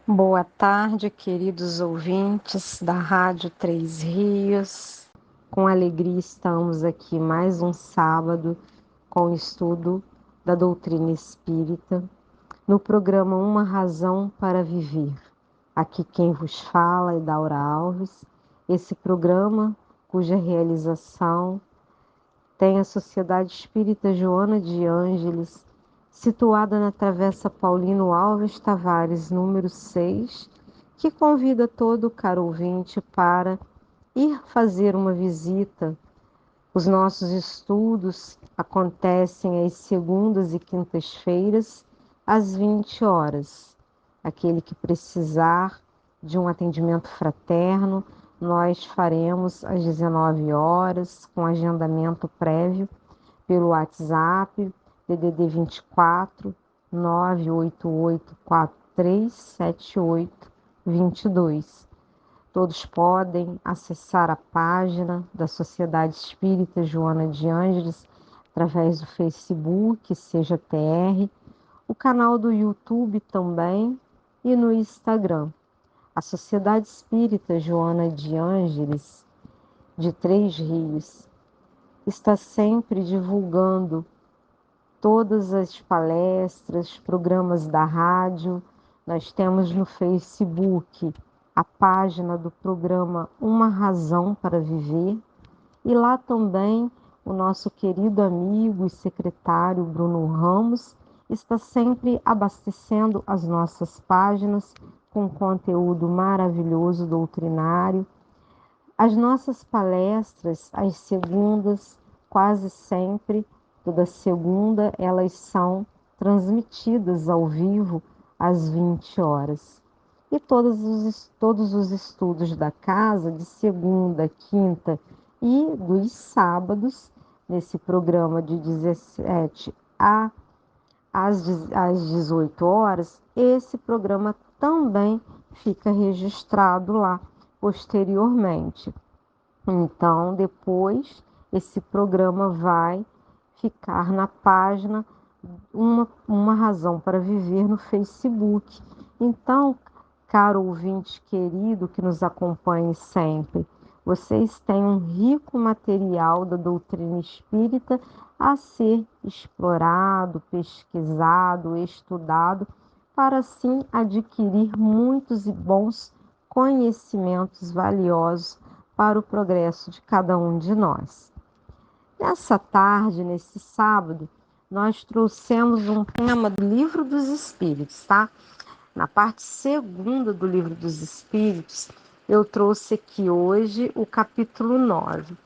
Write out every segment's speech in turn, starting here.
Boa tarde, queridos ouvintes da Rádio Três Rios. Com alegria estamos aqui mais um sábado com o estudo da doutrina espírita no programa Uma Razão para Viver. Aqui quem vos fala é Daura Alves. Esse programa, cuja realização tem a Sociedade Espírita Joana de Ângeles, situada na Travessa Paulino Alves Tavares, número 6, que convida todo o caro ouvinte para ir fazer uma visita. Os nossos estudos acontecem às segundas e quintas-feiras, às 20 horas. Aquele que precisar de um atendimento fraterno, nós faremos às 19 horas, com agendamento prévio, pelo WhatsApp, DDD 24 988437822. Todos podem acessar a página da Sociedade Espírita Joana de Ângeles através do Facebook, seja TR, o canal do YouTube também e no Instagram. A Sociedade Espírita Joana de Ângeles, de Três Rios, está sempre divulgando todas as palestras, programas da rádio. Nós temos no Facebook a página do programa Uma Razão para Viver, e lá também o nosso querido amigo e secretário Bruno Ramos está sempre abastecendo as nossas páginas com conteúdo maravilhoso doutrinário. As nossas palestras, às segundas, quase sempre, toda segunda, elas são transmitidas ao vivo às 20 horas. E todos os estudos da casa, de segunda, quinta e dos sábados, nesse programa de 17 às 18 horas, esse programa também fica registrado lá posteriormente. Então, depois, esse programa vai ficar na página Uma Razão para Viver no Facebook. Então, caro ouvinte querido que nos acompanhe sempre, vocês têm um rico material da doutrina espírita a ser explorado, pesquisado, estudado, para assim adquirir muitos e bons conhecimentos valiosos para o progresso de cada um de nós. Nessa tarde, nesse sábado, nós trouxemos um tema do Livro dos Espíritos, tá? Na parte segunda do Livro dos Espíritos, eu trouxe aqui hoje o capítulo 9.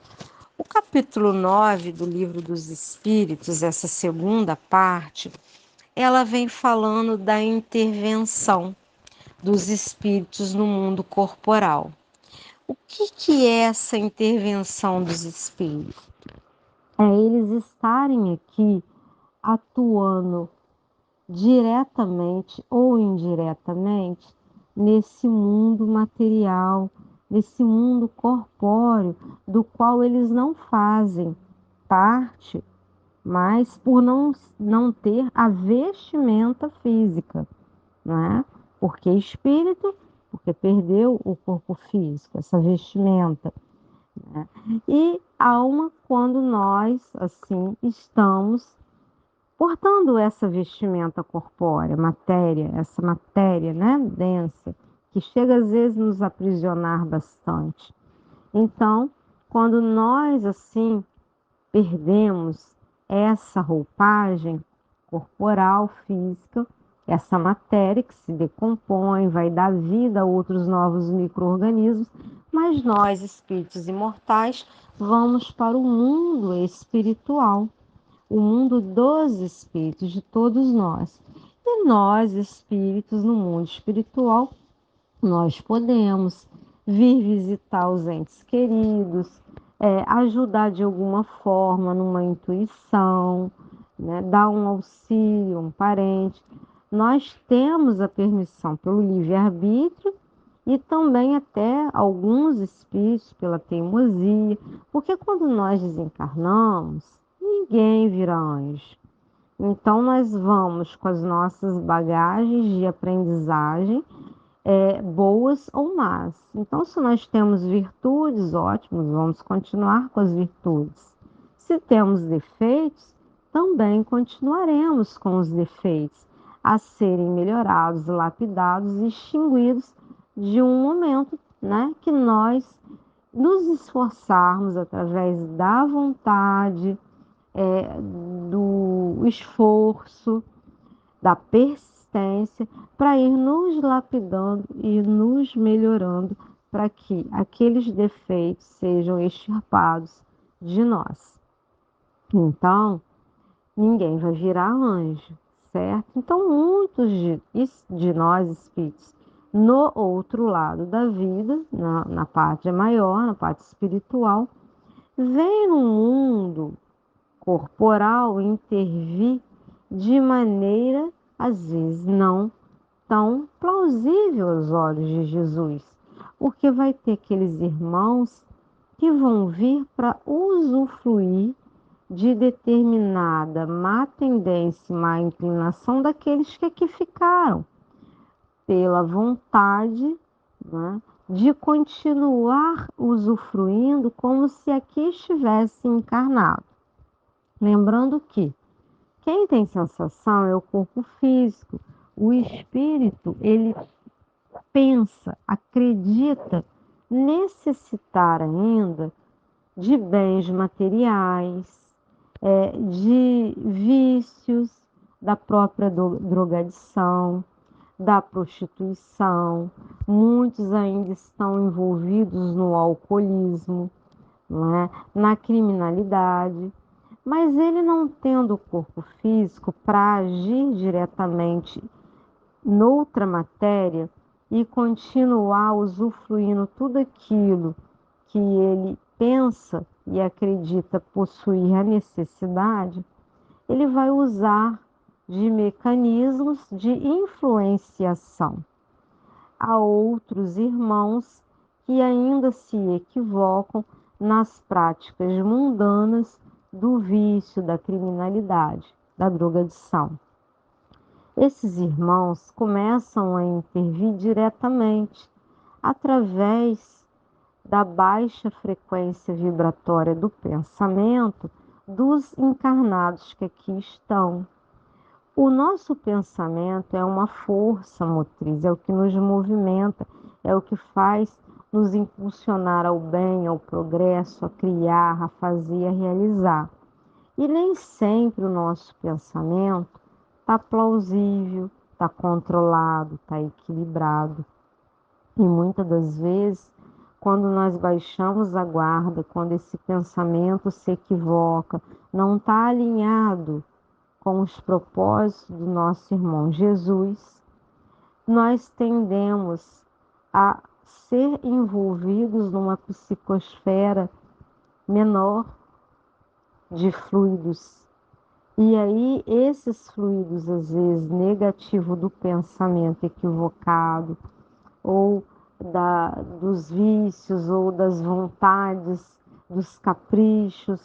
O capítulo 9 do Livro dos Espíritos, essa segunda parte, ela vem falando da intervenção dos espíritos no mundo corporal. O que é essa intervenção dos espíritos? É eles estarem aqui atuando diretamente ou indiretamente nesse mundo material, nesse mundo corpóreo, do qual eles não fazem parte, mas por não ter a vestimenta física, né? Porque espírito, porque perdeu o corpo físico, essa vestimenta, né? E alma, quando nós, assim, estamos portando essa vestimenta corpórea, matéria, essa matéria, né, densa, que chega às vezes a nos aprisionar bastante. Então, quando nós, assim, perdemos essa roupagem corporal, física, essa matéria que se decompõe, vai dar vida a outros novos micro-organismos, mas nós, espíritos imortais, vamos para o mundo espiritual, o mundo dos espíritos, de todos nós. E nós, espíritos, no mundo espiritual, nós podemos vir visitar os entes queridos, ajudar de alguma forma numa intuição, né, dar um auxílio a um parente. Nós temos a permissão pelo livre-arbítrio e também até alguns espíritos pela teimosia, porque quando nós desencarnamos, ninguém vira anjo. Então nós vamos com as nossas bagagens de aprendizagem boas ou más. Então, se nós temos virtudes, ótimos, vamos continuar com as virtudes. Se temos defeitos, também continuaremos com os defeitos, a serem melhorados, lapidados e extinguidos de um momento, né, que nós nos esforçarmos através da vontade, do esforço, da persistência, para ir nos lapidando e nos melhorando, para que aqueles defeitos sejam extirpados de nós. Então, ninguém vai virar anjo, certo? Então, muitos de nós espíritos, no outro lado da vida, na pátria maior, na pátria espiritual, vem no mundo corporal intervir de maneira, às vezes, não tão plausível aos olhos de Jesus, porque vai ter aqueles irmãos que vão vir para usufruir de determinada má tendência, má inclinação daqueles que aqui ficaram, pela vontade, né, de continuar usufruindo como se aqui estivesse encarnado. Lembrando que quem tem sensação é o corpo físico. O espírito, ele pensa, acredita necessitar ainda de bens materiais, de vícios, da própria drogadição, da prostituição. Muitos ainda estão envolvidos no alcoolismo, não é? Na criminalidade. Mas ele não tendo o corpo físico para agir diretamente noutra matéria e continuar usufruindo tudo aquilo que ele pensa e acredita possuir a necessidade, ele vai usar de mecanismos de influenciação a outros irmãos que ainda se equivocam nas práticas mundanas do vício, da criminalidade, da drogadição. Esses irmãos começam a intervir diretamente através da baixa frequência vibratória do pensamento dos encarnados que aqui estão. O nosso pensamento é uma força motriz, é o que nos movimenta, é o que faz nos impulsionar ao bem, ao progresso, a criar, a fazer, a realizar. E nem sempre o nosso pensamento está plausível, está controlado, está equilibrado. E muitas das vezes, quando nós baixamos a guarda, quando esse pensamento se equivoca, não está alinhado com os propósitos do nosso irmão Jesus, nós tendemos a ser envolvidos numa psicosfera menor de fluidos. E aí, esses fluidos, às vezes, negativo do pensamento equivocado, ou dos vícios, ou das vontades, dos caprichos.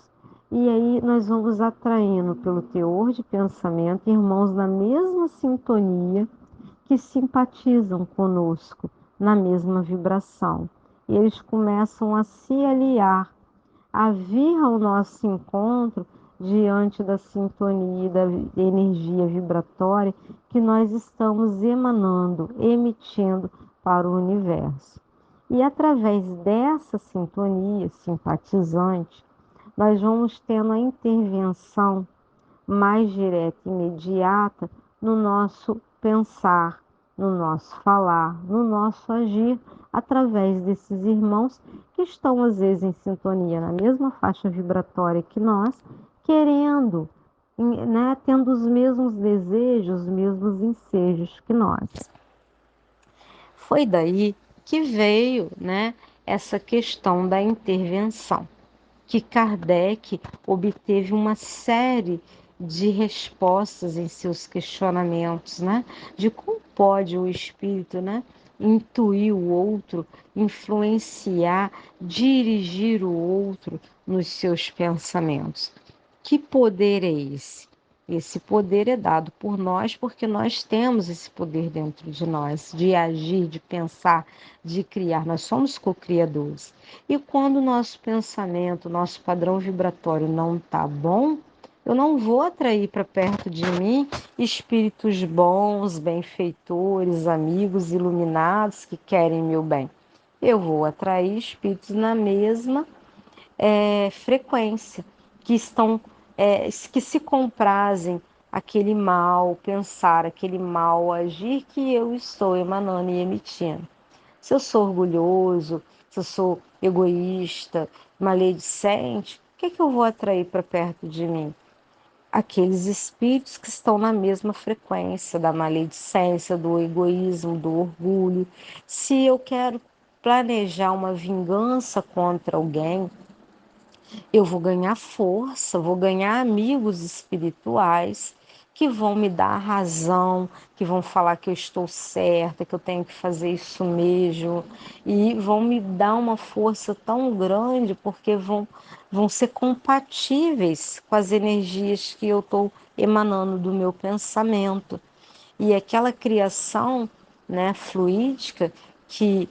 E aí nós vamos atraindo pelo teor de pensamento irmãos na mesma sintonia que simpatizam conosco, na mesma vibração. E eles começam a se aliar, a vir ao nosso encontro diante da sintonia e da energia vibratória que nós estamos emanando, emitindo para o universo. E através dessa sintonia simpatizante, nós vamos tendo a intervenção mais direta e imediata no nosso pensar, no nosso falar, no nosso agir, através desses irmãos que estão, às vezes, em sintonia, na mesma faixa vibratória que nós, querendo, né, tendo os mesmos desejos, os mesmos ensejos que nós. Foi daí que veio, né, essa questão da intervenção, que Kardec obteve uma série de respostas em seus questionamentos, né, de como pode o espírito, né, intuir o outro, influenciar, dirigir o outro nos seus pensamentos. Que poder é esse? Esse poder é dado por nós porque nós temos esse poder dentro de nós, de agir, de pensar, de criar. Nós somos co-criadores. E quando o nosso pensamento, nosso padrão vibratório não está bom, eu não vou atrair para perto de mim espíritos bons, benfeitores, amigos iluminados que querem meu bem. Eu vou atrair espíritos na mesma frequência, que estão, que se comprazem aquele mal pensar, aquele mal agir que eu estou emanando e emitindo. Se eu sou orgulhoso, se eu sou egoísta, maledicente, o que eu vou atrair para perto de mim? Aqueles espíritos que estão na mesma frequência da maledicência, do egoísmo, do orgulho. Se eu quero planejar uma vingança contra alguém, eu vou ganhar força, vou ganhar amigos espirituais que vão me dar a razão, que vão falar que eu estou certa, que eu tenho que fazer isso mesmo, e vão me dar uma força tão grande porque vão ser compatíveis com as energias que eu estou emanando do meu pensamento. E aquela criação, né, fluídica que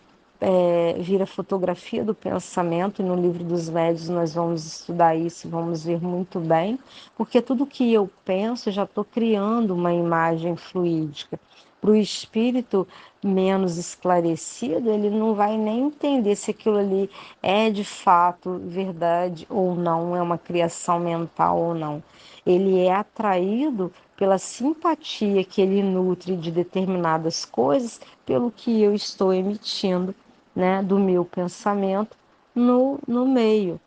vira fotografia do pensamento, e no livro dos médios nós vamos estudar isso, vamos ver muito bem, porque tudo que eu penso, eu já estou criando uma imagem fluídica. Para o espírito menos esclarecido, ele não vai nem entender se aquilo ali é de fato verdade ou não, é uma criação mental ou não. Ele é atraído pela simpatia que ele nutre de determinadas coisas, pelo que eu estou emitindo, né, do meu pensamento no meio,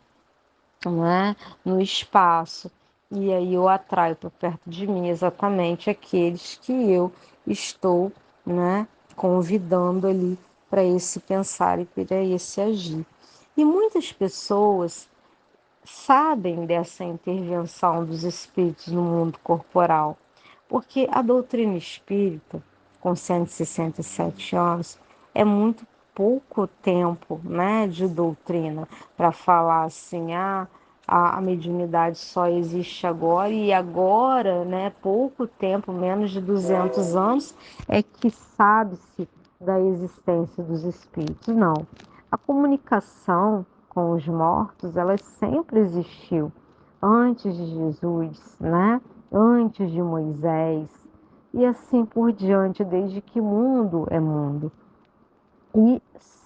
né, no espaço. E aí eu atraio para perto de mim exatamente aqueles que eu estou, né, convidando ali para esse pensar e para esse agir. E muitas pessoas sabem dessa intervenção dos espíritos no mundo corporal, porque a doutrina espírita, com 167 anos, é muito pouco tempo, né, de doutrina para falar assim, a mediunidade só existe agora e agora, né, pouco tempo, menos de 200 anos, é que sabe-se da existência dos espíritos. Não. A comunicação com os mortos, ela sempre existiu antes de Jesus, né? Antes de Moisés, e assim por diante, desde que mundo é mundo. E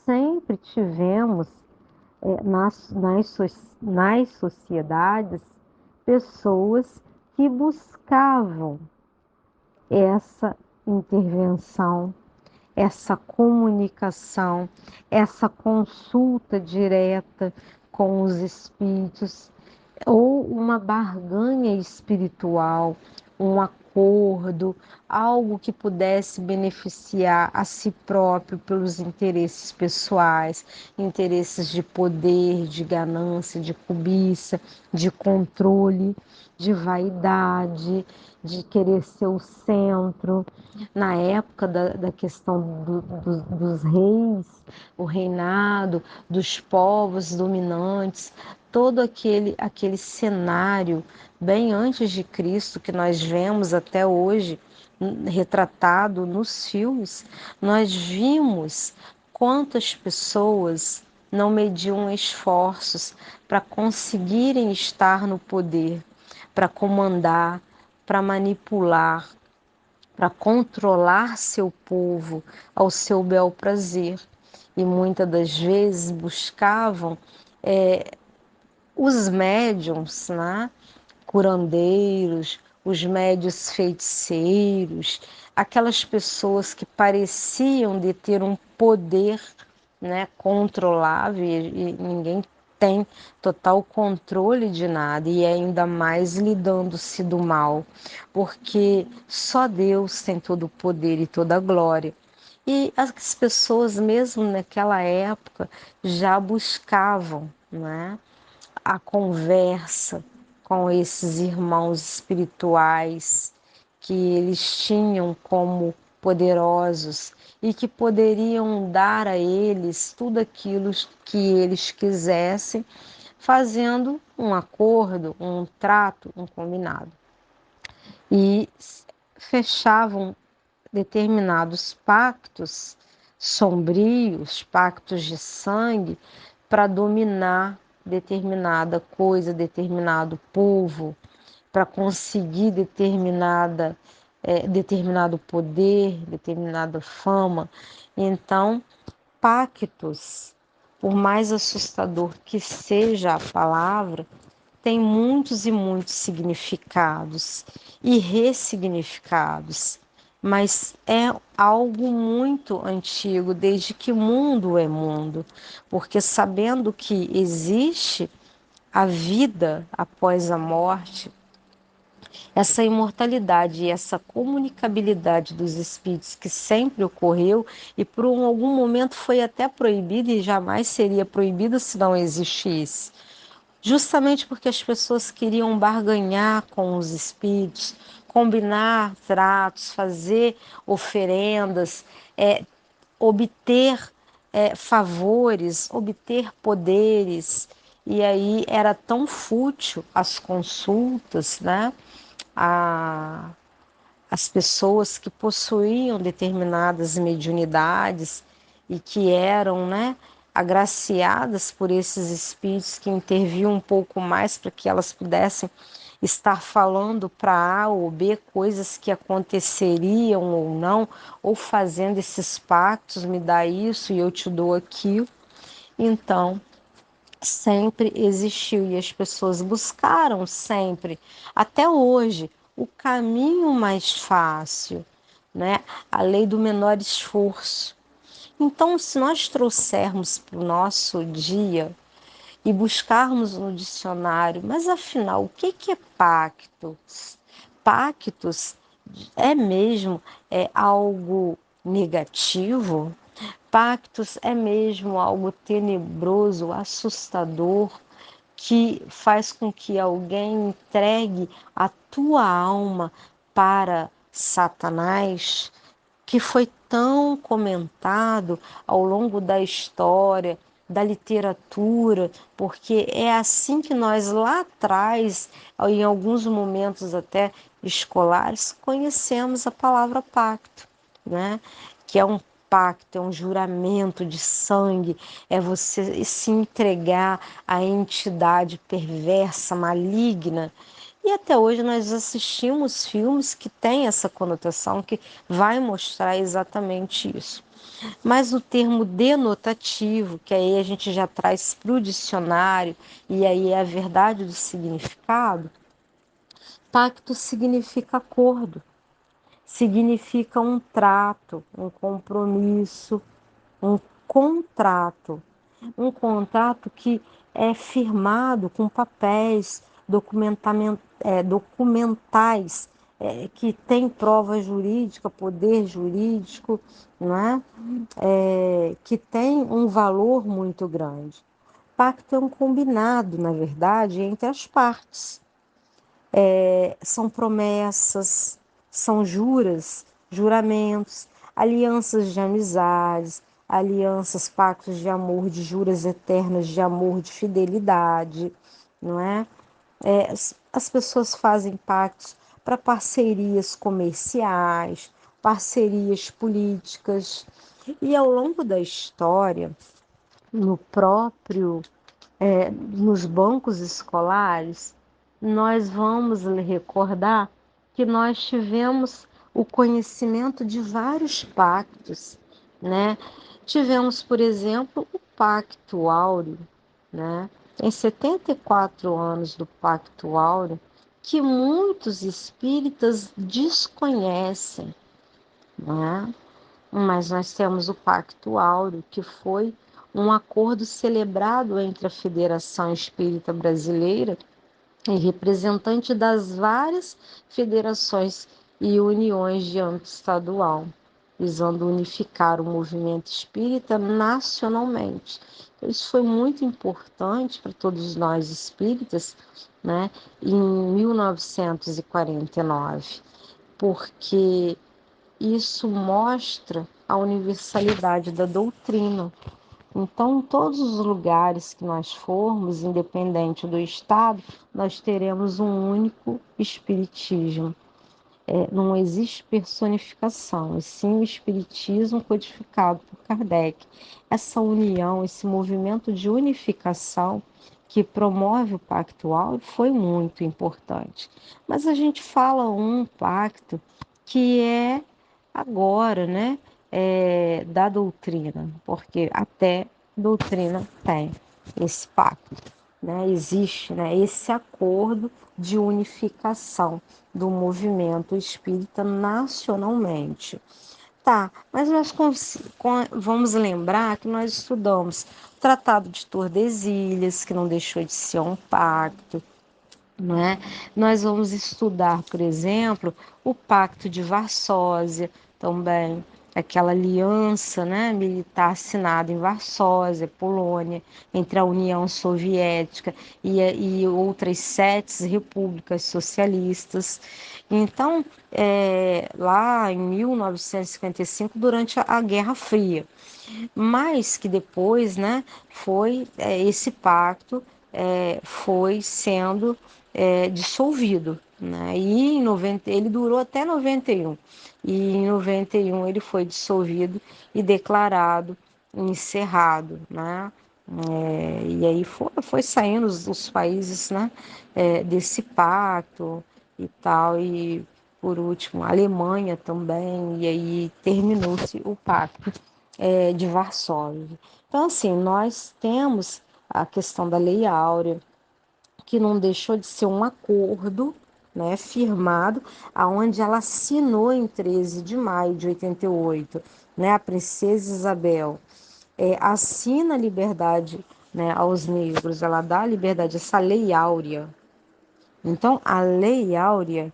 sempre tivemos nas sociedades pessoas que buscavam essa intervenção, essa comunicação, essa consulta direta com os espíritos, ou uma barganha espiritual, um acordo, algo que pudesse beneficiar a si próprio pelos interesses pessoais, interesses de poder, de ganância, de cobiça, de controle, de vaidade, de querer ser o centro. Na época da questão dos reis, o reinado, dos povos dominantes, todo aquele cenário bem antes de Cristo que nós vemos até hoje retratado nos filmes, nós vimos quantas pessoas não mediam esforços para conseguirem estar no poder, para comandar, para manipular, para controlar seu povo ao seu bel prazer. E muitas das vezes buscavam os médiums, né? Curandeiros, os médios feiticeiros, aquelas pessoas que pareciam de ter um poder, né, controlável, e ninguém tem total controle de nada, e ainda mais lidando-se do mal, porque só Deus tem todo o poder e toda a glória. E as pessoas, mesmo naquela época, já buscavam, né, a conversa com esses irmãos espirituais que eles tinham como poderosos e que poderiam dar a eles tudo aquilo que eles quisessem, fazendo um acordo, um trato, um combinado. e fechavam determinados pactos sombrios, pactos de sangue, para dominar determinada coisa, determinado povo, para conseguir determinado poder, determinada fama. Então, pactos, por mais assustador que seja a palavra, tem muitos e muitos significados e ressignificados, mas é algo muito antigo, desde que mundo é mundo, porque sabendo que existe a vida após a morte, essa imortalidade e essa comunicabilidade dos espíritos que sempre ocorreu e por algum momento foi até proibida e jamais seria proibida se não existisse. Justamente porque as pessoas queriam barganhar com os espíritos, combinar tratos, fazer oferendas, obter favores, obter poderes. E aí era tão fútil as consultas, né? A, as pessoas que possuíam determinadas mediunidades e que eram, né, agraciadas por esses espíritos que interviam um pouco mais para que elas pudessem estar falando para A ou B coisas que aconteceriam ou não, ou fazendo esses pactos, me dá isso e eu te dou aquilo. Então, sempre existiu e as pessoas buscaram sempre, até hoje, o caminho mais fácil, né? A lei do menor esforço. Então, se nós trouxermos para o nosso dia e buscarmos no dicionário, mas afinal, o que é pactos? Pactos é mesmo algo negativo? Pactos é mesmo algo tenebroso, assustador, que faz com que alguém entregue a tua alma para Satanás, que foi tão comentado ao longo da história, da literatura, porque é assim que nós lá atrás, em alguns momentos até escolares, conhecemos a palavra pacto, né? Que é um pacto, é um juramento de sangue, é você se entregar à entidade perversa, maligna. E até hoje nós assistimos filmes que têm essa conotação, que vai mostrar exatamente isso. Mas o termo denotativo, que aí a gente já traz para o dicionário, e aí é a verdade do significado, pacto significa acordo, significa um trato, um compromisso, um contrato. Um contrato que é firmado com papéis documentais, que tem prova jurídica, poder jurídico, não é? Que tem um valor muito grande. Pacto é um combinado, na verdade, entre as partes. São promessas, são juramentos, alianças de amizades, alianças, pactos de amor, de juras eternas de amor, de fidelidade, não é? As pessoas fazem pactos para parcerias comerciais, parcerias políticas, e ao longo da história, no próprio nos bancos escolares, nós vamos recordar que nós tivemos o conhecimento de vários pactos, né? Tivemos, por exemplo, o Pacto Áureo, né? Tem 74 anos do Pacto Áureo, que muitos espíritas desconhecem, né? Mas nós temos o Pacto Áureo, que foi um acordo celebrado entre a Federação Espírita Brasileira e representante das várias federações e uniões de âmbito estadual, visando unificar o movimento espírita nacionalmente. Então, isso foi muito importante para todos nós espíritas, né, em 1949, porque isso mostra a universalidade da doutrina. Então, em todos os lugares que nós formos, independente do estado, nós teremos um único espiritismo. Não existe personificação, e sim o espiritismo codificado por Kardec. Essa união, esse movimento de unificação que promove o pacto áureo foi muito importante. Mas a gente fala um pacto que é agora, né, da doutrina, porque até doutrina tem esse pacto, né? Existe, né, esse acordo de unificação do movimento espírita nacionalmente. Tá, mas vamos lembrar que nós estudamos o Tratado de Tordesilhas, que não deixou de ser um pacto, não é? Nós vamos estudar, por exemplo, o Pacto de Varsóvia também, aquela aliança, né, militar assinada em Varsóvia, Polônia, entre a União Soviética e outras 7 repúblicas socialistas. Então, lá em 1955, durante a Guerra Fria, mas que depois, né, foi esse pacto foi sendo dissolvido, né? E em 90, ele durou até 91. E em 91 ele foi dissolvido e declarado encerrado, né? E aí foi saindo os países, né, desse pacto e tal, e por último a Alemanha também, e aí terminou-se o pacto de Varsóvia. Então, assim, nós temos a questão da Lei Áurea, que não deixou de ser um acordo, né, firmado, aonde ela assinou em 13 de maio de 88, né, a princesa Isabel assina a liberdade, né, aos negros, ela dá a liberdade, essa Lei Áurea. Então, a Lei Áurea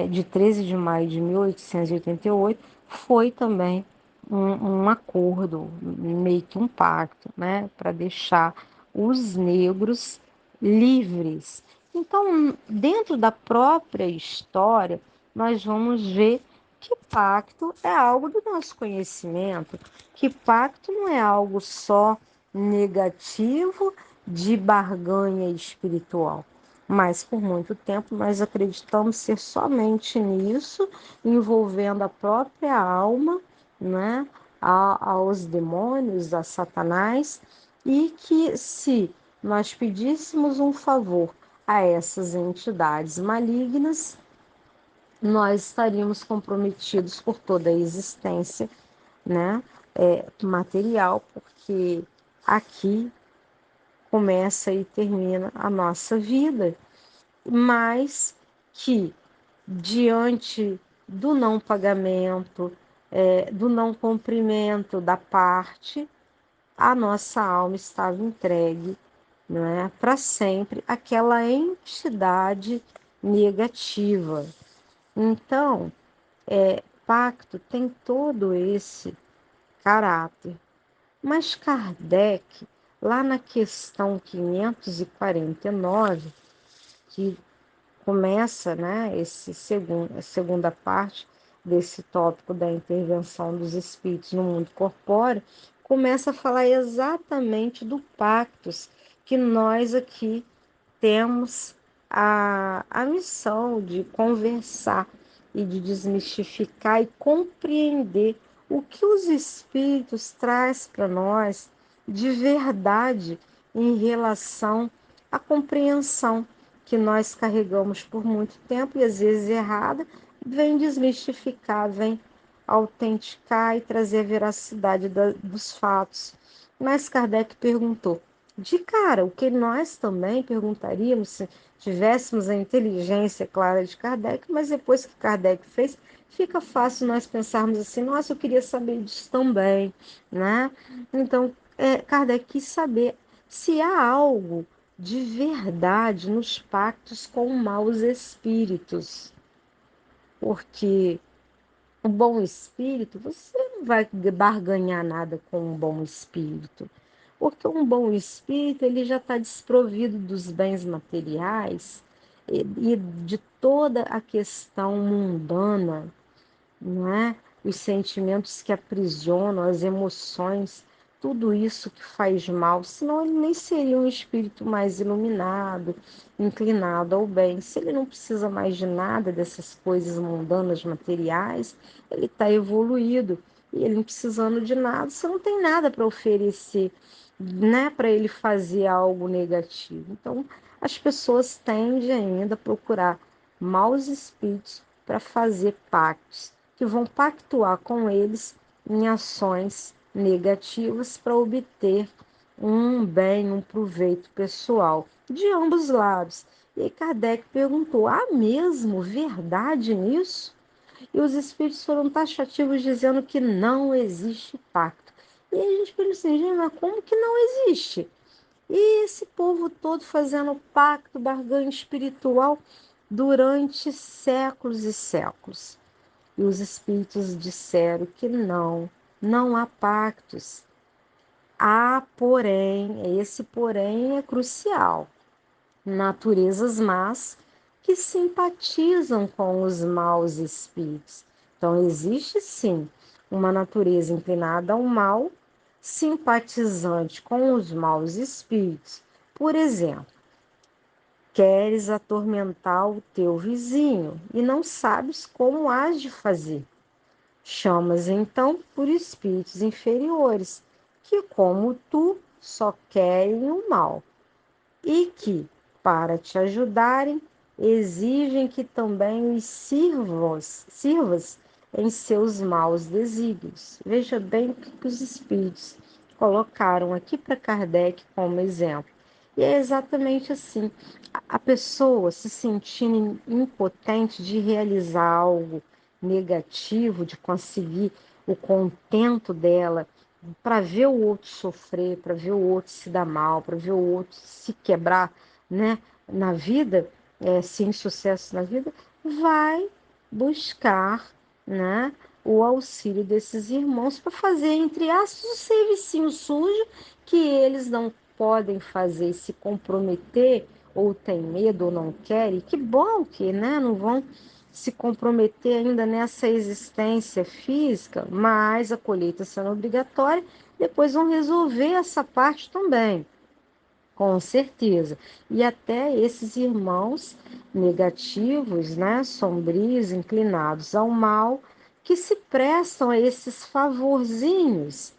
de 13 de maio de 1888 foi também um acordo, meio que um pacto, né, para deixar os negros livres. Então, dentro da própria história, nós vamos ver que pacto é algo do nosso conhecimento, que pacto não é algo só negativo de barganha espiritual. Mas por muito tempo nós acreditamos ser somente nisso, envolvendo a própria alma, né, aos demônios, a Satanás, e que se nós pedíssemos um favor a essas entidades malignas, nós estaríamos comprometidos por toda a existência, né, material, porque aqui começa e termina a nossa vida, mas que diante do não pagamento, do não cumprimento da parte, a nossa alma estava entregue, não é, para sempre àquela entidade negativa. Então, pacto tem todo esse caráter. Mas Kardec, lá na questão 549, que começa, né, a segunda parte desse tópico da intervenção dos espíritos no mundo corpóreo, começa a falar exatamente do pactos que nós aqui temos a missão de conversar e de desmistificar e compreender o que os espíritos traz para nós de verdade em relação à compreensão que nós carregamos por muito tempo e às vezes errada, vem desmistificar, vem autenticar e trazer a veracidade dos fatos. Mas Kardec perguntou: de cara, o que nós também perguntaríamos se tivéssemos a inteligência clara de Kardec, mas depois que Kardec fez, fica fácil nós pensarmos assim: nossa, eu queria saber disso também, né? Então, Kardec quis saber se há algo de verdade nos pactos com maus espíritos, porque o bom espírito, você não vai barganhar nada com um bom espírito, porque um bom espírito ele já está desprovido dos bens materiais e de toda a questão mundana, não é? Os sentimentos que aprisionam, as emoções tudo isso que faz mal, senão ele nem seria um espírito mais iluminado, inclinado ao bem. Se ele não precisa mais de nada dessas coisas mundanas, materiais, ele está evoluído. E ele não precisando de nada, você não tem nada para oferecer, né, para ele fazer algo negativo. Então, as pessoas tendem ainda a procurar maus espíritos para fazer pactos, que vão pactuar com eles em ações negativas para obter um bem, um proveito pessoal de ambos os lados. E aí Kardec perguntou: há mesmo verdade nisso? E os espíritos foram taxativos dizendo que não existe pacto. E aí a gente pensa assim, gente, mas como que não existe? E esse povo todo fazendo pacto, barganha espiritual durante séculos e séculos. E os espíritos disseram que não há pactos. Há, porém, esse porém é crucial, naturezas más que simpatizam com os maus espíritos. Então, existe sim uma natureza inclinada ao mal, simpatizante com os maus espíritos. Por exemplo, queres atormentar o teu vizinho e não sabes como has de fazer. Chamas então por espíritos inferiores, que, como tu, só querem o mal e que, para te ajudarem, exigem que também os sirvas em seus maus desígnios. Veja bem o que os espíritos colocaram aqui para Kardec como exemplo. E é exatamente assim: a pessoa se sentindo impotente de realizar algo negativo, de conseguir o contento dela, para ver o outro sofrer, para ver o outro se dar mal, para ver o outro se quebrar, né, na vida, sem sucesso na vida, vai buscar, né, o auxílio desses irmãos para fazer, entre aspas, o servicinho sujo que eles não podem fazer, se comprometer, ou tem medo, ou não querem. Que bom que, né, não vão se comprometer ainda nessa existência física, mas a colheita sendo obrigatória, depois vão resolver essa parte também, com certeza. E até esses irmãos negativos, né, sombrios, inclinados ao mal, que se prestam a esses favorzinhos.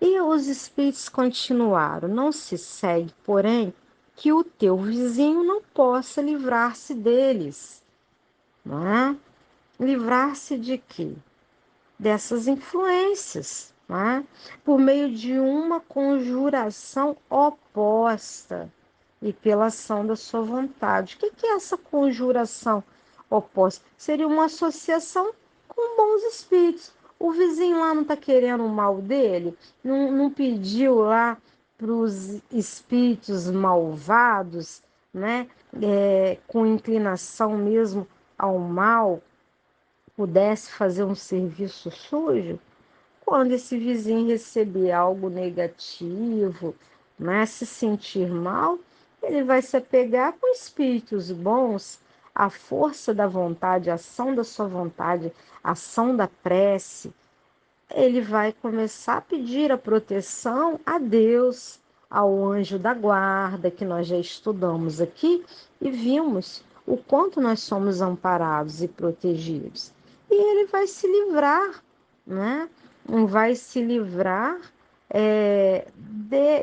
E os espíritos continuaram: não se segue, porém, que o teu vizinho não possa livrar-se deles, não é? Livrar-se de quê? Dessas influências, né? Por meio de uma conjuração oposta e pela ação da sua vontade. O que é essa conjuração oposta? Seria uma associação com bons espíritos. O vizinho lá não está querendo o mal dele, não pediu lá para os espíritos malvados, né? Com inclinação mesmo ao mal, pudesse fazer um serviço sujo. Quando esse vizinho receber algo negativo, né, se sentir mal, ele vai se apegar com espíritos bons, a força da vontade, a ação da sua vontade, a ação da prece. Ele vai começar a pedir a proteção a Deus, ao anjo da guarda, que nós já estudamos aqui e vimos o quanto nós somos amparados e protegidos. E ele vai se livrar, né? Vai se livrar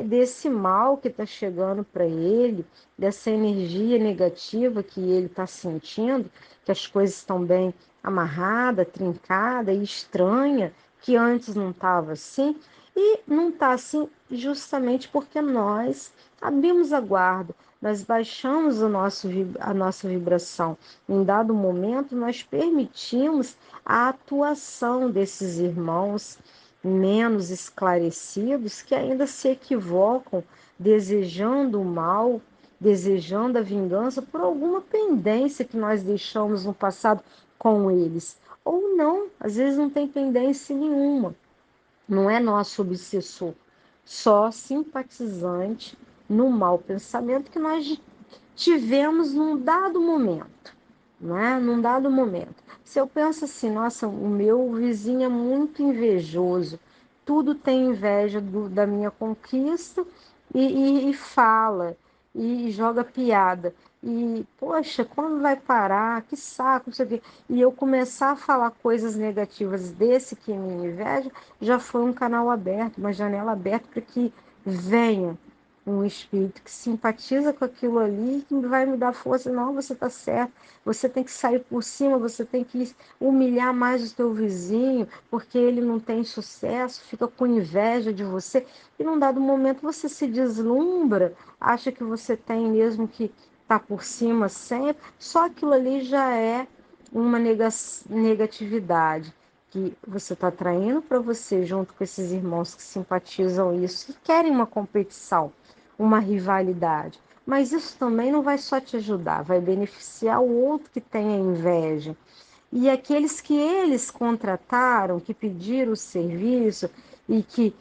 desse mal que está chegando para ele, dessa energia negativa que ele está sentindo, que as coisas estão bem amarrada, trincada e estranha, que antes não estava assim, e não está assim justamente porque nós abrimos a guarda, nós baixamos a nossa vibração. Em dado momento, nós permitimos a atuação desses irmãos menos esclarecidos que ainda se equivocam, desejando o mal, desejando a vingança por alguma pendência que nós deixamos no passado com eles. Ou não, às vezes não tem pendência nenhuma, não é nosso obsessor, só simpatizante no mau pensamento que nós tivemos num dado momento, né? Num dado momento. Se eu penso assim, nossa, o meu vizinho é muito invejoso, tudo tem inveja da minha conquista e fala, e joga piada. E, poxa, quando vai parar? Que saco, não sei o quê. E eu começar a falar coisas negativas desse que me inveja, já foi um canal aberto, uma janela aberta para que venha um espírito que simpatiza com aquilo ali, que vai me dar força. Não, você está certo, você tem que sair por cima, você tem que humilhar mais o teu vizinho, porque ele não tem sucesso, fica com inveja de você. E num dado momento você se deslumbra, acha que você tem mesmo que estar por cima sempre, só aquilo ali já é uma negatividade que você está traindo para você, junto com esses irmãos que simpatizam isso e querem uma competição, uma rivalidade. Mas isso também não vai só te ajudar, vai beneficiar o outro que tem a inveja. E aqueles que eles contrataram, que pediram o serviço e que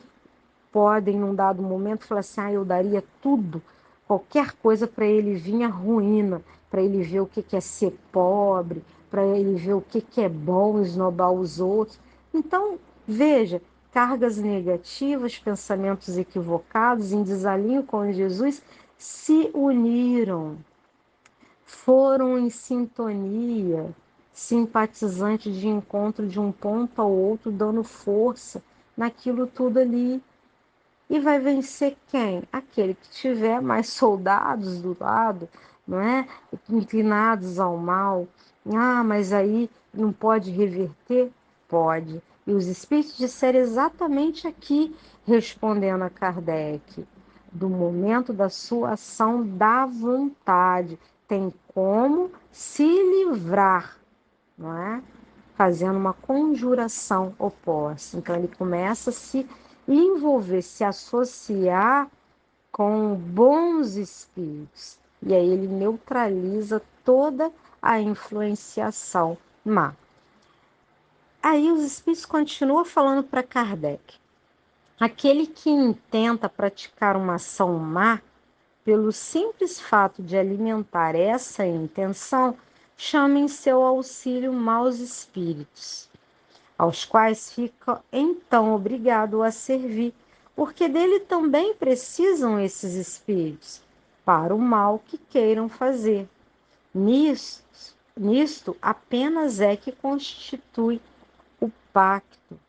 podem, num dado momento, falar assim: eu daria tudo, qualquer coisa para ele vir a ruína, para ele ver o que é ser pobre, para ele ver o que é bom esnobar os outros. Então, veja, cargas negativas, pensamentos equivocados, em desalinho com Jesus, se uniram, foram em sintonia, simpatizantes de encontro de um ponto ao outro, dando força naquilo tudo ali. E vai vencer quem? Aquele que tiver mais soldados do lado, não é? Inclinados ao mal. Ah, mas aí não pode reverter? Pode. E os espíritos disseram exatamente aqui, respondendo a Kardec, do momento da sua ação da vontade. Tem como se livrar, não é? Fazendo uma conjuração oposta. Então ele começa a se envolver, se associar com bons espíritos. E aí ele neutraliza toda a influenciação má. Aí os espíritos continuam falando para Kardec. Aquele que intenta praticar uma ação má, pelo simples fato de alimentar essa intenção, chama em seu auxílio maus espíritos, aos quais fica então obrigado a servir, porque dele também precisam esses espíritos para o mal que queiram fazer. Nisto apenas é que constitui o pacto.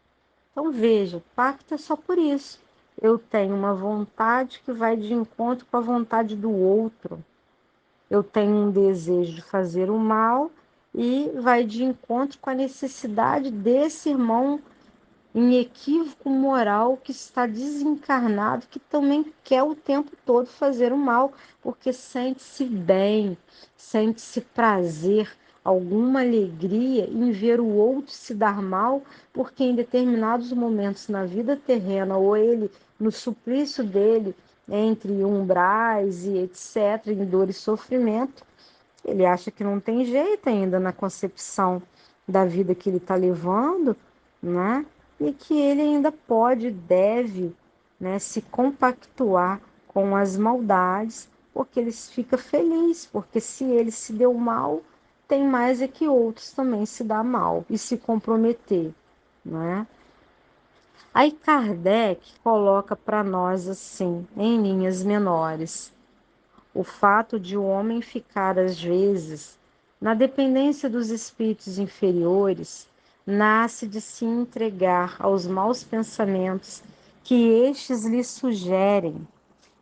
Então veja, pacto é só por isso. Eu tenho uma vontade que vai de encontro com a vontade do outro. Eu tenho um desejo de fazer o mal e vai de encontro com a necessidade desse irmão em equívoco moral que está desencarnado, que também quer o tempo todo fazer o mal, porque sente-se bem, sente-se prazer, alguma alegria em ver o outro se dar mal, porque em determinados momentos na vida terrena, ou ele, no suplício dele, entre umbrais e etc., em dor e sofrimento, ele acha que não tem jeito ainda na concepção da vida que ele está levando, né? E que ele ainda pode, deve, né, se compactuar com as maldades, porque ele fica feliz, porque se ele se deu mal, tem mais é que outros também se dá mal e se comprometer, né? Aí Kardec coloca para nós assim, em linhas menores, o fato de o homem ficar, às vezes, na dependência dos espíritos inferiores, nasce de se entregar aos maus pensamentos que estes lhe sugerem,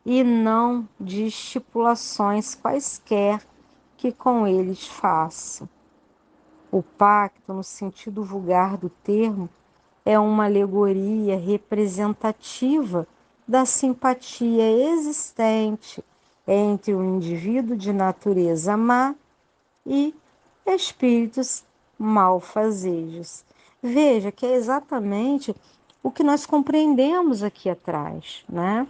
e não de estipulações quaisquer que com eles faça. O pacto, no sentido vulgar do termo, é uma alegoria representativa da simpatia existente entre o indivíduo de natureza má e espíritos malfazejos. Veja que é exatamente o que nós compreendemos aqui atrás, né?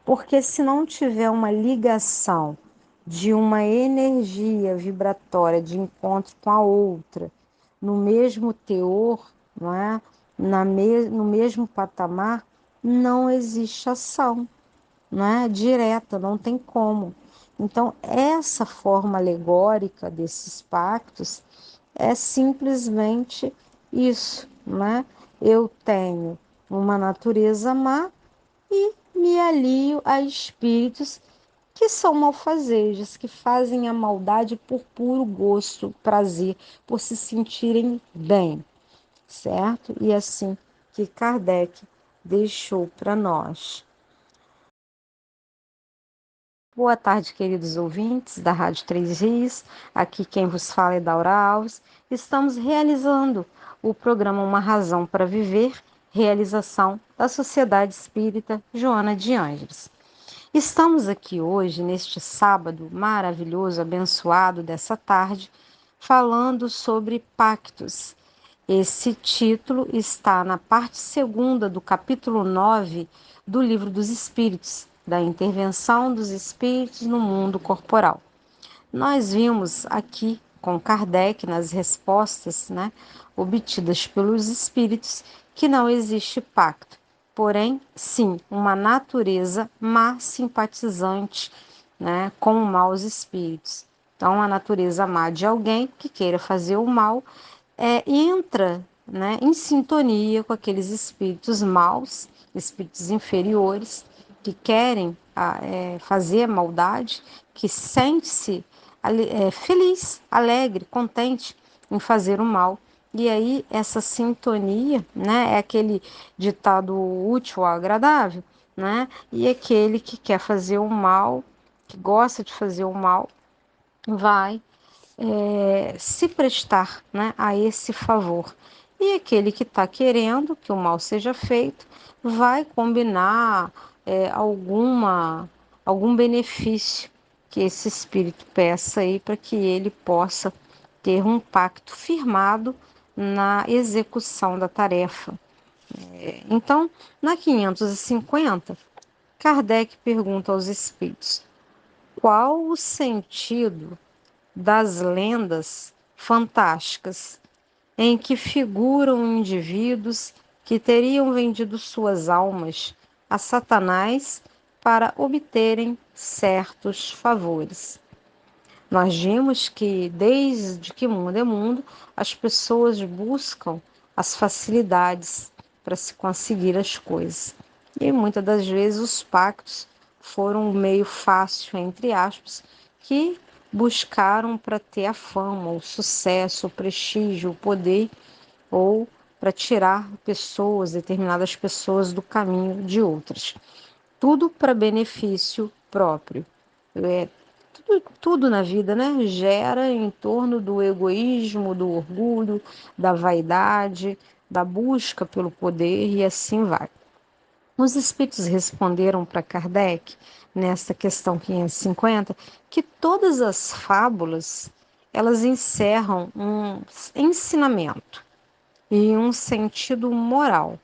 Porque se não tiver uma ligação de uma energia vibratória de encontro com a outra, no mesmo teor, não é? No mesmo patamar, não existe ação, não é? Direta, não tem como. Então, essa forma alegórica desses pactos é simplesmente isso, né? Eu tenho uma natureza má e me alio a espíritos que são malfazejos, que fazem a maldade por puro gosto, prazer, por se sentirem bem, certo? E assim que Kardec deixou para nós. Boa tarde, queridos ouvintes da Rádio Três Rios. Aqui quem vos fala é Daura Alves. Estamos realizando o programa Uma Razão para Viver, realização da Sociedade Espírita Joana de Ângeles. Estamos aqui hoje, neste sábado maravilhoso, abençoado dessa tarde, falando sobre pactos. Esse título está na parte segunda do capítulo 9 do Livro dos Espíritos, da intervenção dos espíritos no mundo corporal. Nós vimos aqui com Kardec, nas respostas, obtidas pelos espíritos, que não existe pacto, porém, sim, uma natureza má simpatizante, com maus espíritos. Então, a natureza má de alguém que queira fazer o mal entra, em sintonia com aqueles espíritos maus, espíritos inferiores, que querem fazer a maldade, que sente-se feliz, alegre, contente em fazer o mal. E aí essa sintonia, é aquele ditado útil ao agradável, E aquele que quer fazer o mal, que gosta de fazer o mal, vai se prestar, a esse favor. E aquele que está querendo que o mal seja feito vai combinar algum benefício que esse espírito peça aí para que ele possa ter um pacto firmado na execução da tarefa. Então, na 550, Kardec pergunta aos espíritos: qual o sentido das lendas fantásticas em que figuram indivíduos que teriam vendido suas almas a Satanás para obterem certos favores? Nós vimos que, desde que mundo é mundo, as pessoas buscam as facilidades para se conseguir as coisas. E muitas das vezes os pactos foram um meio fácil, entre aspas, que buscaram para ter a fama, o sucesso, o prestígio, o poder, ou para tirar pessoas, determinadas pessoas, do caminho de outras. Tudo para benefício próprio. Tudo na vida, gera em torno do egoísmo, do orgulho, da vaidade, da busca pelo poder e assim vai. Os espíritos responderam para Kardec, nesta questão 550, que todas as fábulas, elas encerram um ensinamento e um sentido moral.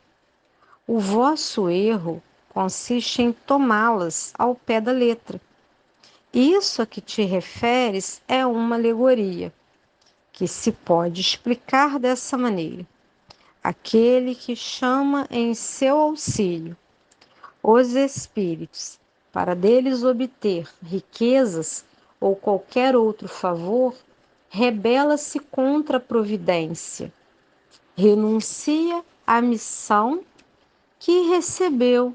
O vosso erro consiste em tomá-las ao pé da letra. Isso a que te referes é uma alegoria, que se pode explicar dessa maneira: aquele que chama em seu auxílio os espíritos para deles obter riquezas ou qualquer outro favor, rebela-se contra a providência, renuncia à missão que recebeu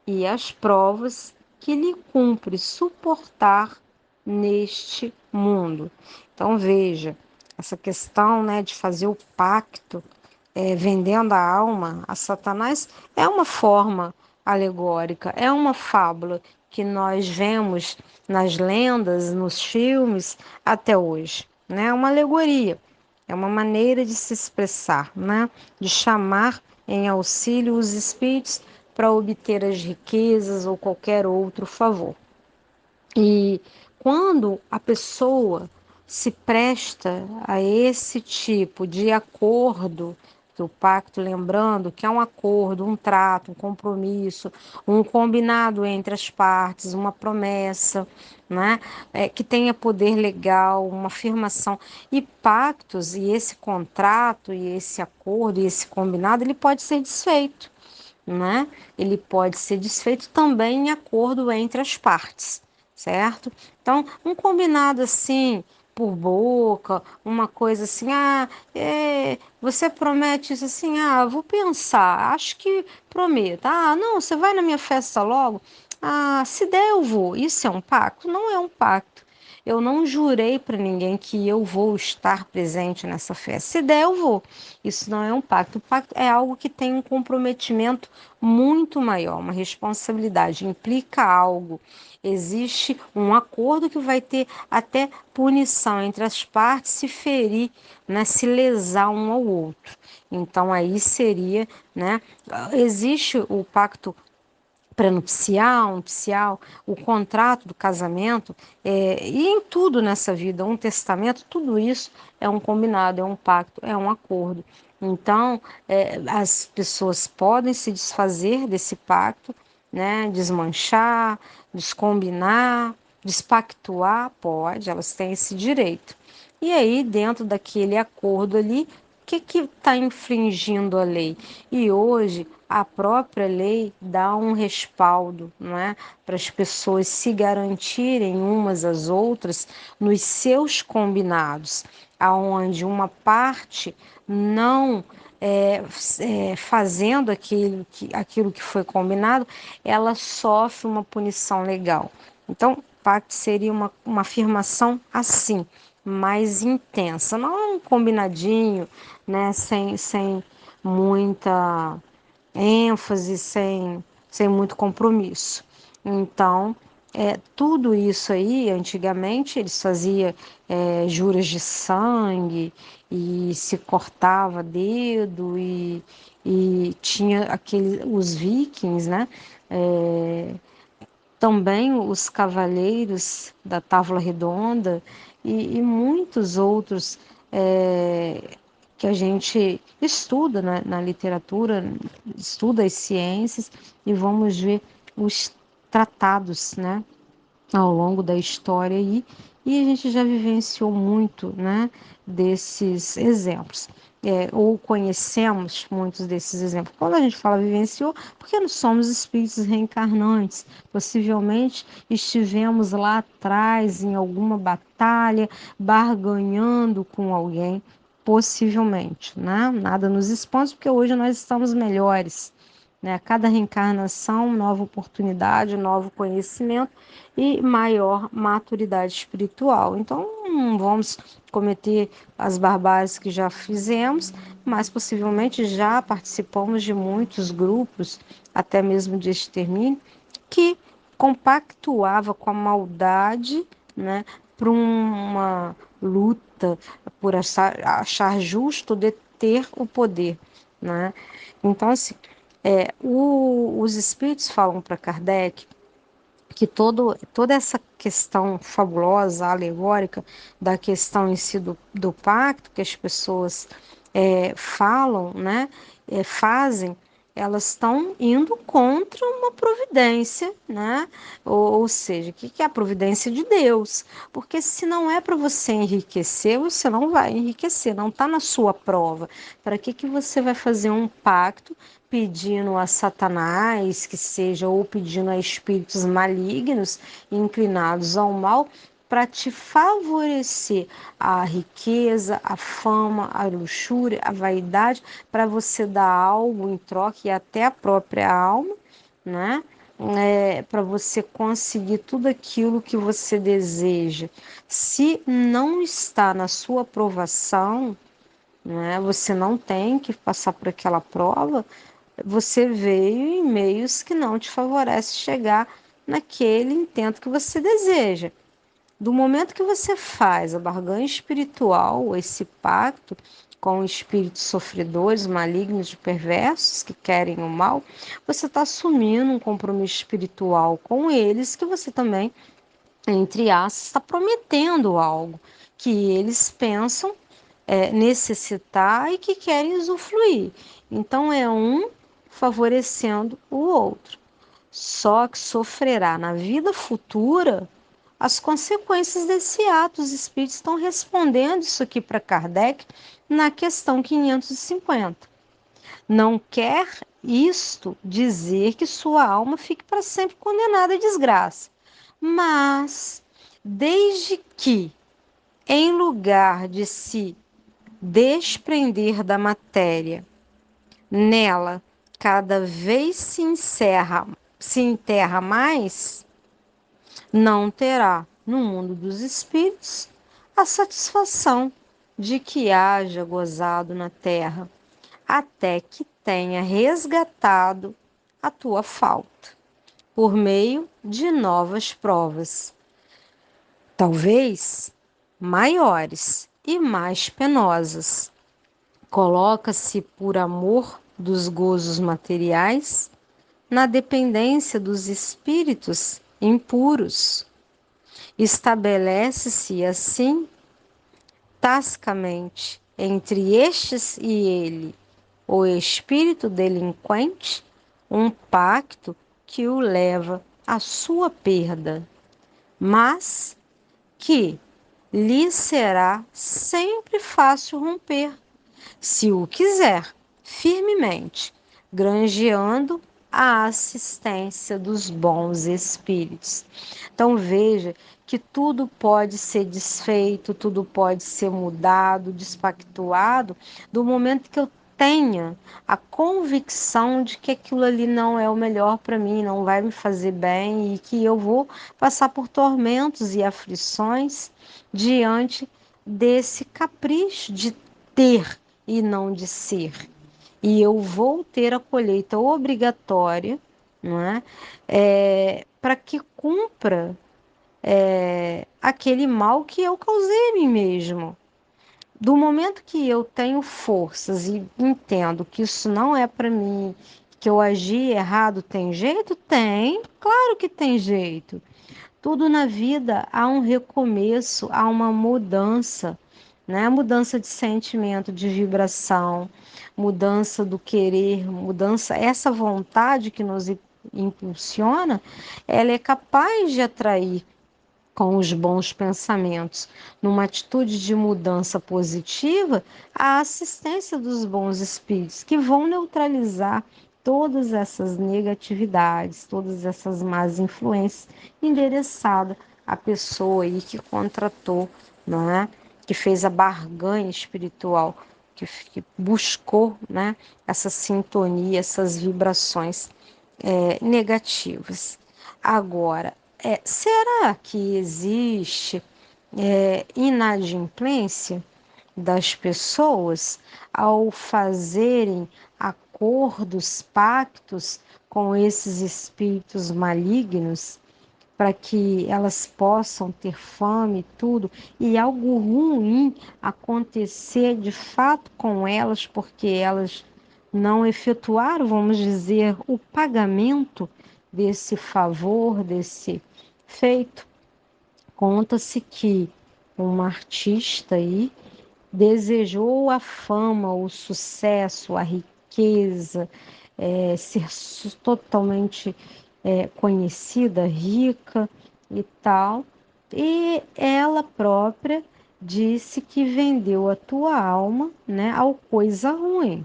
e às provas que lhe cumpre suportar neste mundo. Então veja, essa questão, de fazer o pacto, vendendo a alma a Satanás, é uma forma alegórica, é uma fábula que nós vemos nas lendas, nos filmes até hoje, É uma alegoria, é uma maneira de se expressar, De chamar em auxílio os espíritos para obter as riquezas ou qualquer outro favor. E quando a pessoa se presta a esse tipo de acordo, do pacto, lembrando que é um acordo, um trato, um compromisso, um combinado entre as partes, uma promessa, que tenha poder legal, uma afirmação. E pactos, e esse contrato, e esse acordo, e esse combinado, ele pode ser desfeito, Ele pode ser desfeito também em acordo entre as partes, certo? Então, um combinado assim, por boca, uma coisa assim, você promete isso assim, vou pensar, acho que prometo. Não, você vai na minha festa logo? Se der eu vou. Isso é um pacto? Não é um pacto. Eu não jurei para ninguém que eu vou estar presente nessa festa. Se der, eu vou. Isso não é um pacto. O pacto é algo que tem um comprometimento muito maior, uma responsabilidade, implica algo. Existe um acordo que vai ter até punição entre as partes se ferir, né, se lesar um ao outro. Então aí seria, né, existe o pacto prenupcial, nupcial, o contrato do casamento, e em tudo nessa vida, um testamento, tudo isso é um combinado, é um pacto, é um acordo. Então, as pessoas podem se desfazer desse pacto, né, desmanchar, descombinar, despactuar, pode, elas têm esse direito. E aí, dentro daquele acordo ali, o que está infringindo a lei? E hoje a própria lei dá um respaldo, não é, para as pessoas se garantirem umas às outras nos seus combinados, aonde uma parte não fazendo aquilo que foi combinado, ela sofre uma punição legal. Então, pacto seria uma afirmação assim, mais intensa, não um combinadinho, né, sem muita ênfase, sem muito compromisso. Então, tudo isso aí, antigamente, eles faziam juras de sangue e se cortava dedo e tinha os vikings, né? É, também os cavaleiros da Távola Redonda e muitos outros que a gente estuda na literatura, estuda as ciências e vamos ver os tratados, né? Ao longo da história aí, e a gente já vivenciou muito, né, desses exemplos. Ou conhecemos muitos desses exemplos. Quando a gente fala vivenciou, porque nós somos espíritos reencarnantes. Possivelmente estivemos lá atrás em alguma batalha, barganhando com alguém, possivelmente, né? Nada nos expõe, porque hoje nós estamos melhores, né? Cada reencarnação, nova oportunidade, novo conhecimento e maior maturidade espiritual. Então, não vamos cometer as barbáries que já fizemos, mas possivelmente já participamos de muitos grupos, até mesmo de extermínio, que compactuava com a maldade, né, para uma luta, por achar justo deter o poder, né? Então, assim, os espíritos falam para Kardec que toda essa questão fabulosa, alegórica, da questão em si do pacto que as pessoas falam, né, fazem, elas estão indo contra uma providência, né? Ou seja, o que é a providência de Deus? Porque se não é para você enriquecer, você não vai enriquecer, não está na sua prova. Para que você vai fazer um pacto pedindo a Satanás que seja, ou pedindo a espíritos malignos inclinados ao mal, para te favorecer a riqueza, a fama, a luxúria, a vaidade, para você dar algo em troca e até a própria alma, né? Para você conseguir tudo aquilo que você deseja. Se não está na sua aprovação, né, você não tem que passar por aquela prova, você veio em meios que não te favorecem chegar naquele intento que você deseja. Do momento que você faz a barganha espiritual, esse pacto com espíritos sofredores, malignos e perversos que querem o mal, você está assumindo um compromisso espiritual com eles que você também, entre aspas, está prometendo algo que eles pensam necessitar e que querem usufruir. Então é um favorecendo o outro. Só que sofrerá na vida futura as consequências desse ato. Os espíritos estão respondendo isso aqui para Kardec na questão 550. Não quer isto dizer que sua alma fique para sempre condenada à desgraça, mas desde que em lugar de se desprender da matéria, nela cada vez se enterra mais, não terá, no mundo dos espíritos, a satisfação de que haja gozado na terra, até que tenha resgatado a tua falta, por meio de novas provas, talvez maiores e mais penosas. Coloca-se por amor dos gozos materiais na dependência dos espíritos impuros. Estabelece-se assim, tascamente, entre estes e ele, o espírito delinquente, um pacto que o leva à sua perda, mas que lhe será sempre fácil romper, se o quiser, firmemente, granjeando a assistência dos bons espíritos. Então veja que tudo pode ser desfeito, tudo pode ser mudado, despactuado, do momento que eu tenha a convicção de que aquilo ali não é o melhor para mim, não vai me fazer bem e que eu vou passar por tormentos e aflições diante desse capricho de ter e não de ser. E eu vou ter a colheita obrigatória, não é? Para que cumpra aquele mal que eu causei a mim mesmo. Do momento que eu tenho forças e entendo que isso não é para mim, que eu agi errado, tem jeito? Tem, claro que tem jeito. Tudo na vida há um recomeço, há uma mudança, né? Mudança de sentimento, de vibração, mudança do querer, mudança, essa vontade que nos impulsiona, ela é capaz de atrair com os bons pensamentos, numa atitude de mudança positiva, a assistência dos bons espíritos, que vão neutralizar todas essas negatividades, todas essas más influências endereçadas à pessoa aí que contratou, não é? Que fez a barganha espiritual, que buscou, né? Essa sintonia, essas vibrações negativas. Agora, será que existe inadimplência das pessoas ao fazerem acordos, pactos com esses espíritos malignos para que elas possam ter fome e tudo, e algo ruim acontecer de fato com elas, porque elas não efetuaram, vamos dizer, o pagamento desse favor, desse feito? Conta-se que uma artista aí desejou a fama, o sucesso, a riqueza, ser totalmente conhecida, rica e tal. E ela própria disse que vendeu a tua alma, né, ao coisa ruim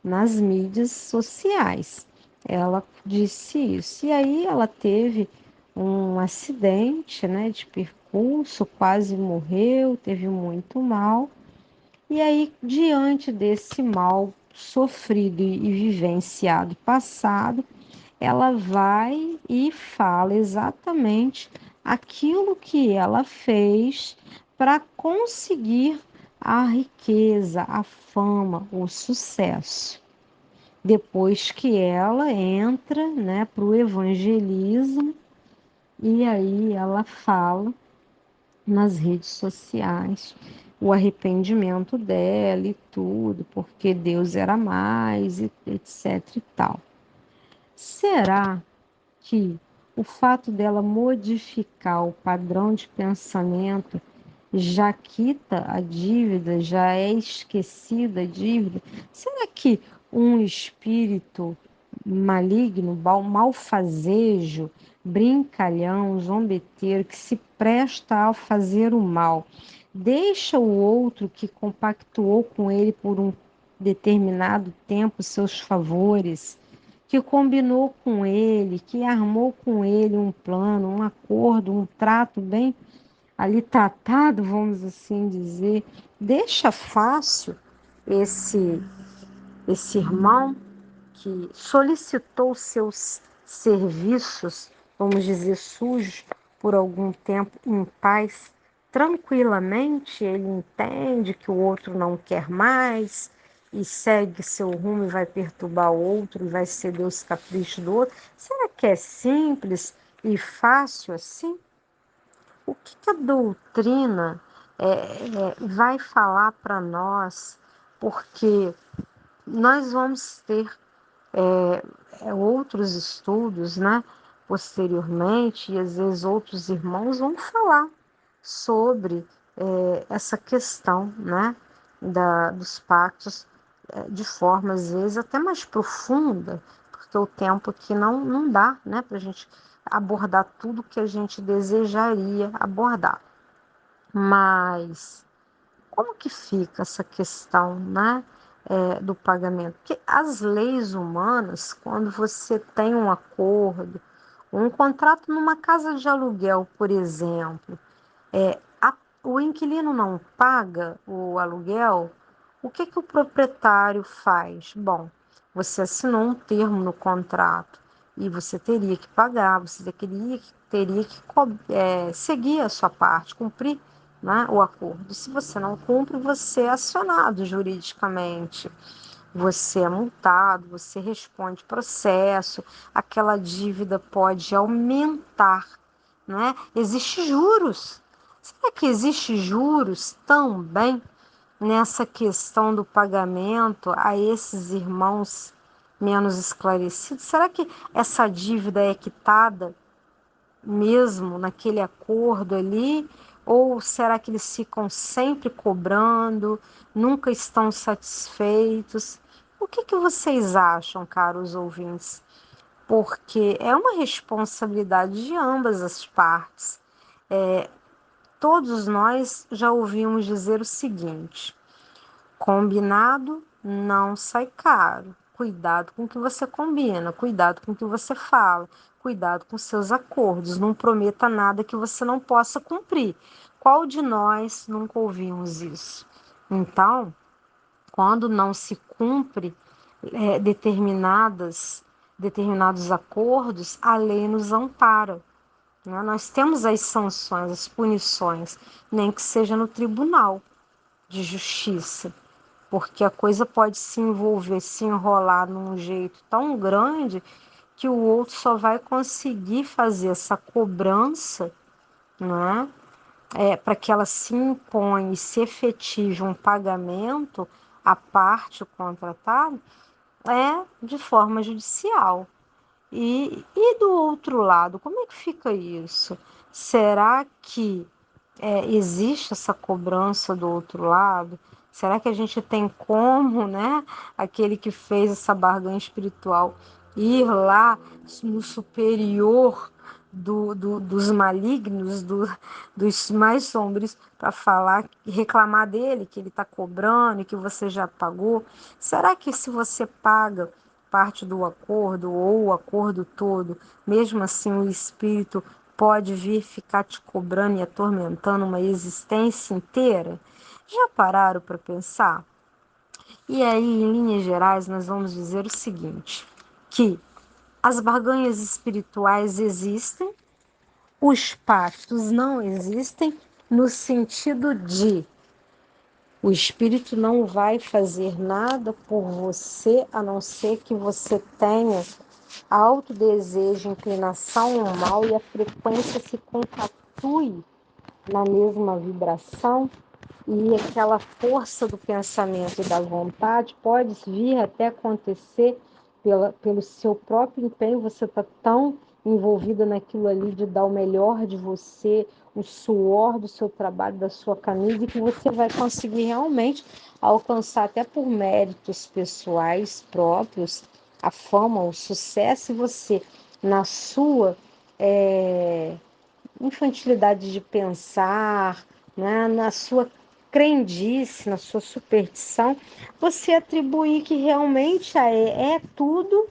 nas mídias sociais. Ela disse isso. E aí ela teve um acidente, né, de percurso, quase morreu, teve muito mal. E aí, diante desse mal sofrido e vivenciado passado, ela vai e fala exatamente aquilo que ela fez para conseguir a riqueza, a fama, o sucesso. Depois que ela entra, né, para o evangelismo, e aí ela fala nas redes sociais o arrependimento dela e tudo, porque Deus era mais, e etc e tal. Será que o fato dela modificar o padrão de pensamento já quita a dívida, já é esquecida a dívida? Será que um espírito maligno, malfazejo, brincalhão, zombeteiro, que se presta a fazer o mal, deixa o outro que compactuou com ele por um determinado tempo seus favores, que combinou com ele, que armou com ele um plano, um acordo, um trato bem ali tratado, vamos assim dizer, deixa fácil esse irmão que solicitou seus serviços, vamos dizer, sujos, por algum tempo em paz, tranquilamente, ele entende que o outro não quer mais e segue seu rumo e vai perturbar o outro e vai ceder os caprichos do outro. Será que é simples e fácil assim? O que que a doutrina vai falar para nós? Porque nós vamos ter outros estudos, né, posteriormente, e às vezes outros irmãos vão falar sobre essa questão, né, dos pactos de forma, às vezes, até mais profunda, porque o tempo aqui não dá, né, para a gente abordar tudo que a gente desejaria abordar. Mas como que fica essa questão, né, do pagamento? Porque as leis humanas, quando você tem um acordo, um contrato numa casa de aluguel, por exemplo, o inquilino não paga o aluguel, o que que o proprietário faz? Bom, você assinou um termo no contrato e você teria que pagar, você teria que seguir a sua parte, cumprir, né, o acordo. Se você não cumpre, você é acionado juridicamente. Você é multado, você responde processo, aquela dívida pode aumentar, né? Existe juros. Será que existe juros também nessa questão do pagamento a esses irmãos menos esclarecidos? Será que essa dívida é quitada mesmo naquele acordo ali? Ou será que eles ficam sempre cobrando, nunca estão satisfeitos? O que que vocês acham, caros ouvintes? Porque é uma responsabilidade de ambas as partes. Todos nós já ouvimos dizer o seguinte: combinado não sai caro. Cuidado com o que você combina, cuidado com o que você fala, cuidado com seus acordos. Não prometa nada que você não possa cumprir. Qual de nós nunca ouvimos isso? Então, quando não se cumpre determinados acordos, a lei nos ampara, né? Nós temos as sanções, as punições, nem que seja no tribunal de justiça, porque a coisa pode se envolver, se enrolar num jeito tão grande que o outro só vai conseguir fazer essa cobrança, né? Para que ela se imponha e se efetive um pagamento à parte contratada, de forma judicial. E do outro lado, como é que fica isso? Será que existe essa cobrança do outro lado? Será que a gente tem como, né, aquele que fez essa barganha espiritual, ir lá no superior dos malignos, dos mais sombrios, para falar, reclamar dele, que ele está cobrando e que você já pagou? Será que se você paga parte do acordo ou o acordo todo, mesmo assim o espírito pode vir ficar te cobrando e atormentando uma existência inteira? Já pararam para pensar? E aí, em linhas gerais, nós vamos dizer o seguinte: que as barganhas espirituais existem, os pactos não existem, no sentido de o espírito não vai fazer nada por você, a não ser que você tenha alto desejo, inclinação ao mal e a frequência se compactue na mesma vibração, e aquela força do pensamento e da vontade pode vir até acontecer pelo seu próprio empenho. Você está tão envolvida naquilo ali de dar o melhor de você, o suor do seu trabalho, da sua camisa, que você vai conseguir realmente alcançar, até por méritos pessoais próprios, a fama, o sucesso, e você, na sua infantilidade de pensar, né, na sua crendice, na sua superstição, você atribuir que realmente tudo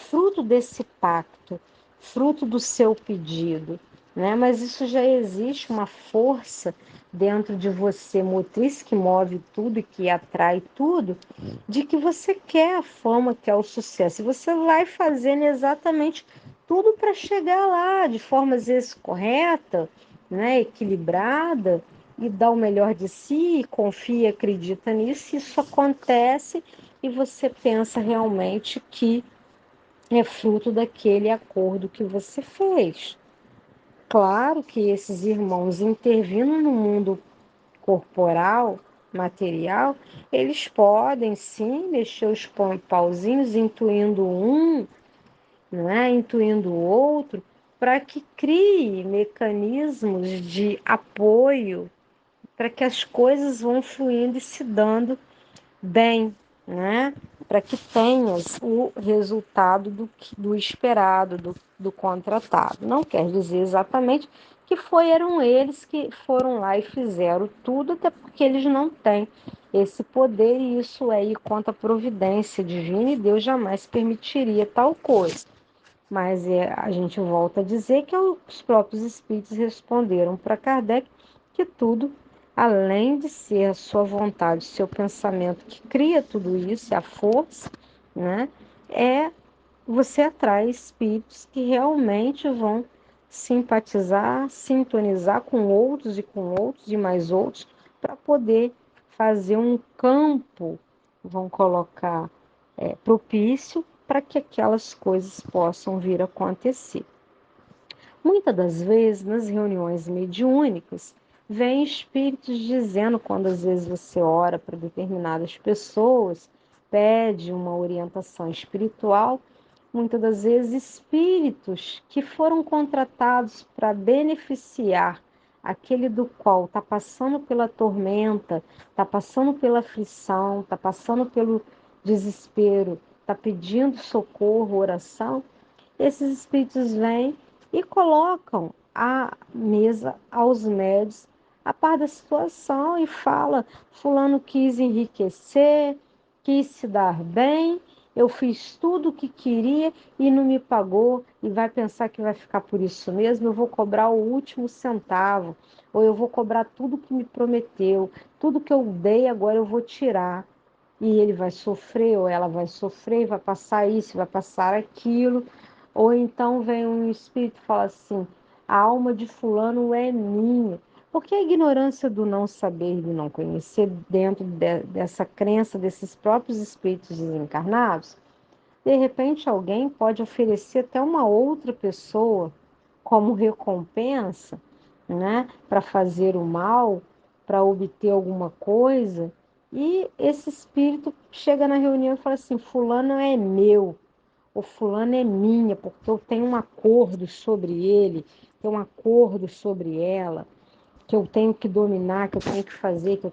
fruto desse pacto, fruto do seu pedido, né? Mas isso já existe uma força dentro de você, motriz que move tudo e que atrai tudo, de que você quer a fama, quer o sucesso. E você vai fazendo exatamente tudo para chegar lá de forma às vezes correta, né? Equilibrada, e dar o melhor de si, confia, acredita nisso, isso acontece e você pensa realmente que é fruto daquele acordo que você fez. Claro que esses irmãos intervindo no mundo corporal, material, eles podem sim mexer os pauzinhos, intuindo um, né, intuindo o outro, para que crie mecanismos de apoio, para que as coisas vão fluindo e se dando bem, né? Para que tenhas o resultado do esperado, do contratado. Não quer dizer exatamente que eram eles que foram lá e fizeram tudo, até porque eles não têm esse poder e isso é ir contra a providência divina e Deus jamais permitiria tal coisa. Mas a gente volta a dizer que os próprios espíritos responderam para Kardec que tudo, além de ser a sua vontade, o seu pensamento que cria tudo isso, a força, né, é você atrai espíritos que realmente vão simpatizar, sintonizar com outros e mais outros, para poder fazer um campo, vão colocar, propício para que aquelas coisas possam vir a acontecer. Muitas das vezes, nas reuniões mediúnicas, vem espíritos dizendo, quando às vezes você ora para determinadas pessoas, pede uma orientação espiritual, muitas das vezes espíritos que foram contratados para beneficiar aquele do qual está passando pela tormenta, está passando pela aflição, está passando pelo desespero, está pedindo socorro, oração, esses espíritos vêm e colocam a mesa aos médios a par da situação e fala, fulano quis enriquecer, quis se dar bem, eu fiz tudo o que queria e não me pagou e vai pensar que vai ficar por isso mesmo, eu vou cobrar o último centavo, ou eu vou cobrar tudo que me prometeu, tudo que eu dei agora eu vou tirar. E ele vai sofrer, ou ela vai sofrer, vai passar isso, vai passar aquilo. Ou então vem um espírito e fala assim: a alma de fulano é minha. Porque a ignorância do não saber e do não conhecer, dentro dessa crença desses próprios espíritos desencarnados, de repente alguém pode oferecer até uma outra pessoa como recompensa, né, para fazer o mal, para obter alguma coisa, e esse espírito chega na reunião e fala assim: fulano é meu, o fulano é minha, porque eu tenho um acordo sobre ele, tenho um acordo sobre ela, que eu tenho que dominar, que eu tenho que fazer, que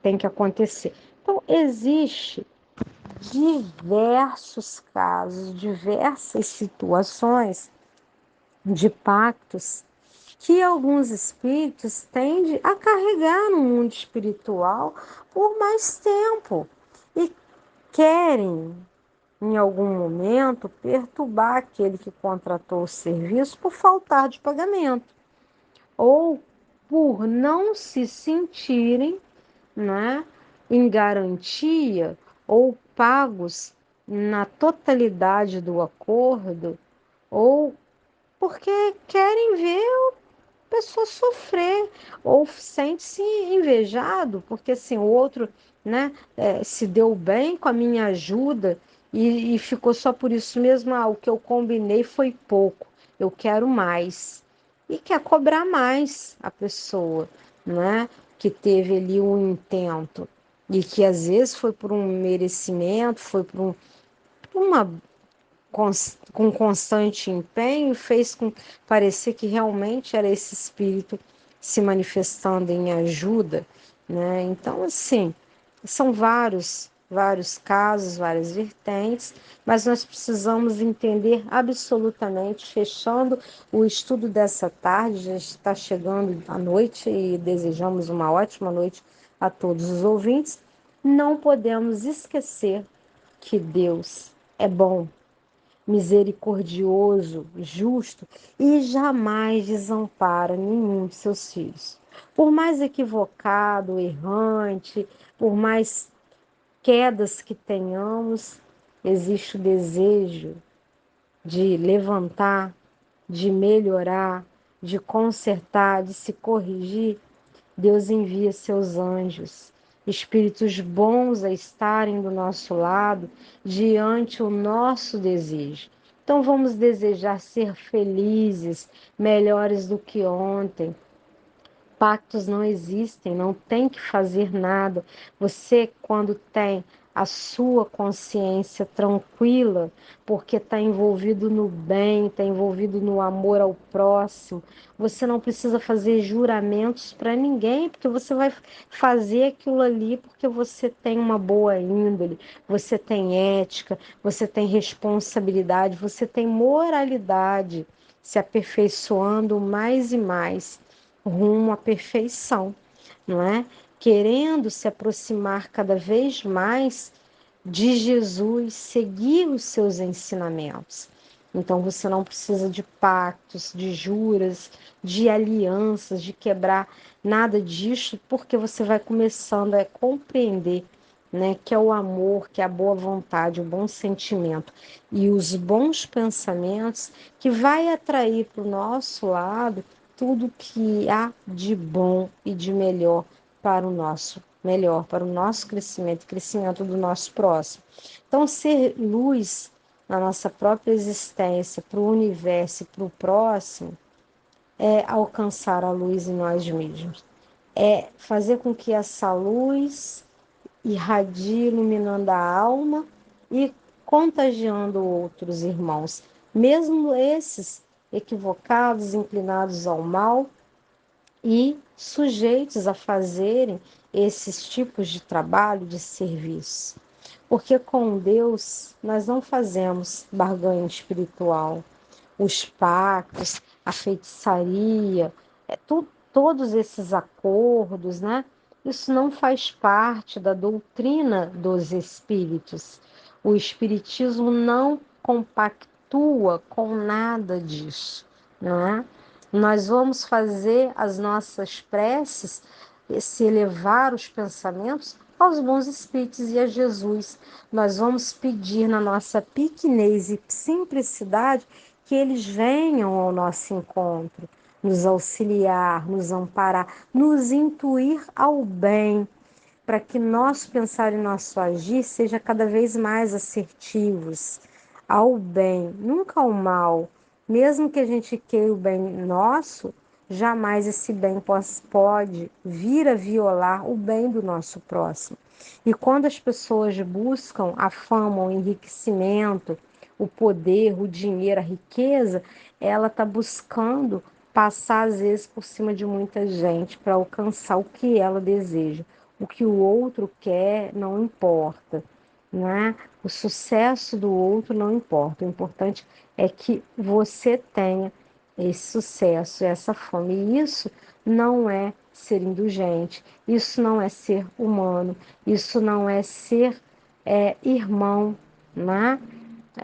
tem que acontecer. Então, existe diversos casos, diversas situações de pactos que alguns espíritos tendem a carregar no mundo espiritual por mais tempo e querem em algum momento, perturbar aquele que contratou o serviço por faltar de pagamento ou por não se sentirem, né, em garantia ou pagos na totalidade do acordo, ou porque querem ver pessoa sofrer ou sente-se invejado porque assim o outro, né, se deu bem com a minha ajuda e ficou só por isso mesmo. O que eu combinei foi pouco, eu quero mais, e quer cobrar mais a pessoa, né, que teve ali um intento e que às vezes foi por um merecimento, foi por uma com constante empenho, fez com parecer que realmente era esse espírito se manifestando em ajuda, né? Então, assim, são vários casos, várias vertentes, mas nós precisamos entender absolutamente, fechando o estudo dessa tarde, já está chegando a noite e desejamos uma ótima noite a todos os ouvintes. Não podemos esquecer que Deus é bom. misericordioso, justo e jamais desampara nenhum de seus filhos. Por mais equivocado, errante, por mais quedas que tenhamos, existe o desejo de levantar, de melhorar, de consertar, de se corrigir. Deus envia seus anjos, espíritos bons a estarem do nosso lado diante o nosso desejo. Então vamos desejar ser felizes, melhores do que ontem. Pactos não existem, não tem que fazer nada. Você, quando tem a sua consciência tranquila, porque está envolvido no bem, está envolvido no amor ao próximo, você não precisa fazer juramentos para ninguém, porque você vai fazer aquilo ali porque você tem uma boa índole, você tem ética, você tem responsabilidade, você tem moralidade, se aperfeiçoando mais e mais rumo à perfeição, não é? Querendo se aproximar cada vez mais de Jesus, seguir os seus ensinamentos. Então você não precisa de pactos, de juras, de alianças, de quebrar nada disso, porque você vai começando a compreender, né, que é o amor, que é a boa vontade, o bom sentimento e os bons pensamentos que vai atrair para o nosso lado tudo que há de bom e de melhor para o nosso melhor, para o nosso crescimento, crescimento do nosso próximo. Então, ser luz na nossa própria existência, para o universo e para o próximo, é alcançar a luz em nós mesmos. É fazer com que essa luz irradie, iluminando a alma e contagiando outros irmãos, mesmo esses equivocados, inclinados ao mal, e sujeitos a fazerem esses tipos de trabalho, de serviço. Porque com Deus nós não fazemos barganha espiritual. Os pactos, a feitiçaria, todos esses acordos, né? Isso não faz parte da doutrina dos espíritos. O espiritismo não compactua com nada disso, não é? Nós vamos fazer as nossas preces, se elevar os pensamentos aos bons espíritos e a Jesus. Nós vamos pedir na nossa pequenez e simplicidade que eles venham ao nosso encontro, nos auxiliar, nos amparar, nos intuir ao bem, para que nosso pensar e nosso agir seja cada vez mais assertivos ao bem, nunca ao mal. Mesmo que a gente queira o bem nosso, jamais esse bem pode vir a violar o bem do nosso próximo. E quando as pessoas buscam a fama, o enriquecimento, o poder, o dinheiro, a riqueza, ela está buscando passar às vezes por cima de muita gente para alcançar o que ela deseja. O que o outro quer não importa, né? O sucesso do outro não importa. O importante é que você tenha esse sucesso, essa fome. E isso não é ser indulgente, isso não é ser humano, isso não é ser irmão, né?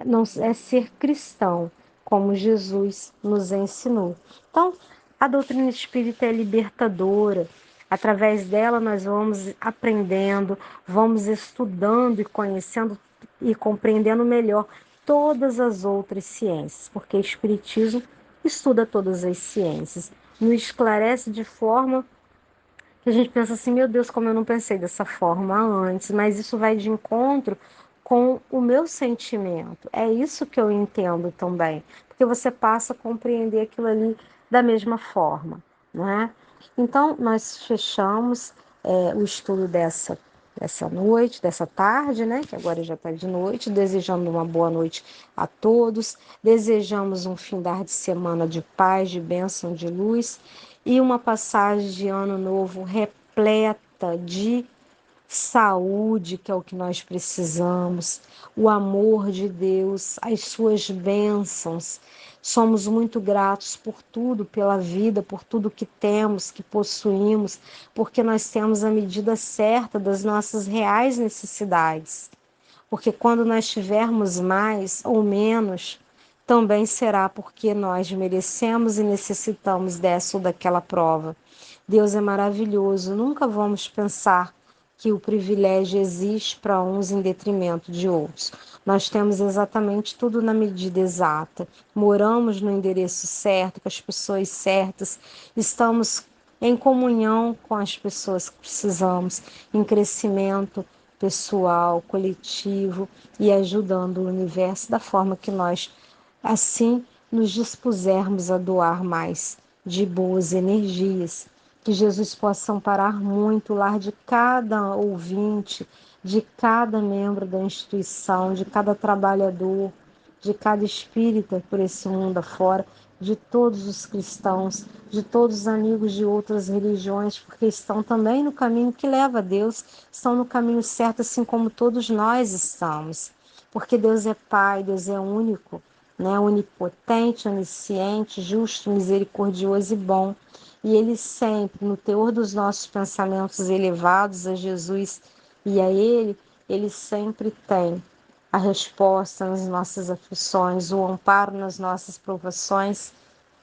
Não é ser cristão, como Jesus nos ensinou. Então, a doutrina espírita é libertadora. Através dela, nós vamos aprendendo, vamos estudando e conhecendo e compreendendo melhor todas as outras ciências, porque o Espiritismo estuda todas as ciências, nos esclarece de forma que a gente pensa assim, meu Deus, como eu não pensei dessa forma antes, mas isso vai de encontro com o meu sentimento. É isso que eu entendo também, porque você passa a compreender aquilo ali da mesma forma, não é? Então, nós fechamos o estudo dessa noite, dessa tarde, né? Que agora já está de noite, desejando uma boa noite a todos, desejamos um findar de semana de paz, de bênção, de luz e uma passagem de ano novo repleta de saúde, que é o que nós precisamos, o amor de Deus, as suas bênçãos. Somos muito gratos por tudo, pela vida, por tudo que temos, que possuímos, porque nós temos a medida certa das nossas reais necessidades. porque quando nós tivermos mais ou menos, também será porque nós merecemos e necessitamos dessa ou daquela prova. Deus é maravilhoso, nunca vamos pensar que o privilégio existe para uns em detrimento de outros. Nós temos exatamente tudo na medida exata, moramos no endereço certo, com as pessoas certas, estamos em comunhão com as pessoas que precisamos, em crescimento pessoal, coletivo e ajudando o universo da forma que nós assim nos dispusermos a doar mais de boas energias. Que Jesus possa amparar muito o lar de cada ouvinte, de cada membro da instituição, de cada trabalhador, de cada espírita por esse mundo afora, de todos os cristãos, de todos os amigos de outras religiões, porque estão também no caminho que leva a Deus, estão no caminho certo, assim como todos nós estamos. Porque Deus é Pai, Deus é único, né? Onipotente, onisciente, justo, misericordioso e bom. E Ele sempre, no teor dos nossos pensamentos elevados a Jesus e a Ele sempre tem a resposta nas nossas aflições, o amparo nas nossas provações,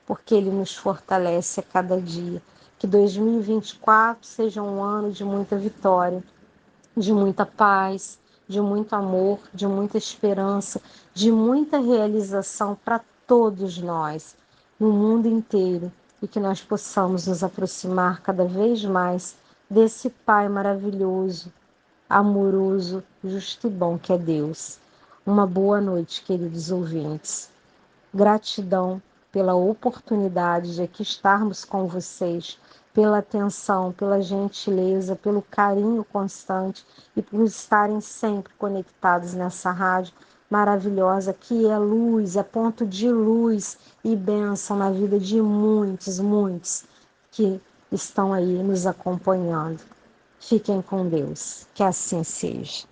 porque Ele nos fortalece a cada dia. Que 2024 seja um ano de muita vitória, de muita paz, de muito amor, de muita esperança, de muita realização para todos nós, no mundo inteiro, e que nós possamos nos aproximar cada vez mais desse Pai maravilhoso, amoroso, justo e bom que é Deus. Uma boa noite, queridos ouvintes. Gratidão pela oportunidade de aqui estarmos com vocês, pela atenção, pela gentileza, pelo carinho constante e por estarem sempre conectados nessa rádio maravilhosa que é luz, é ponto de luz e bênção na vida de muitos, muitos que estão aí nos acompanhando. Fiquem com Deus, que assim seja.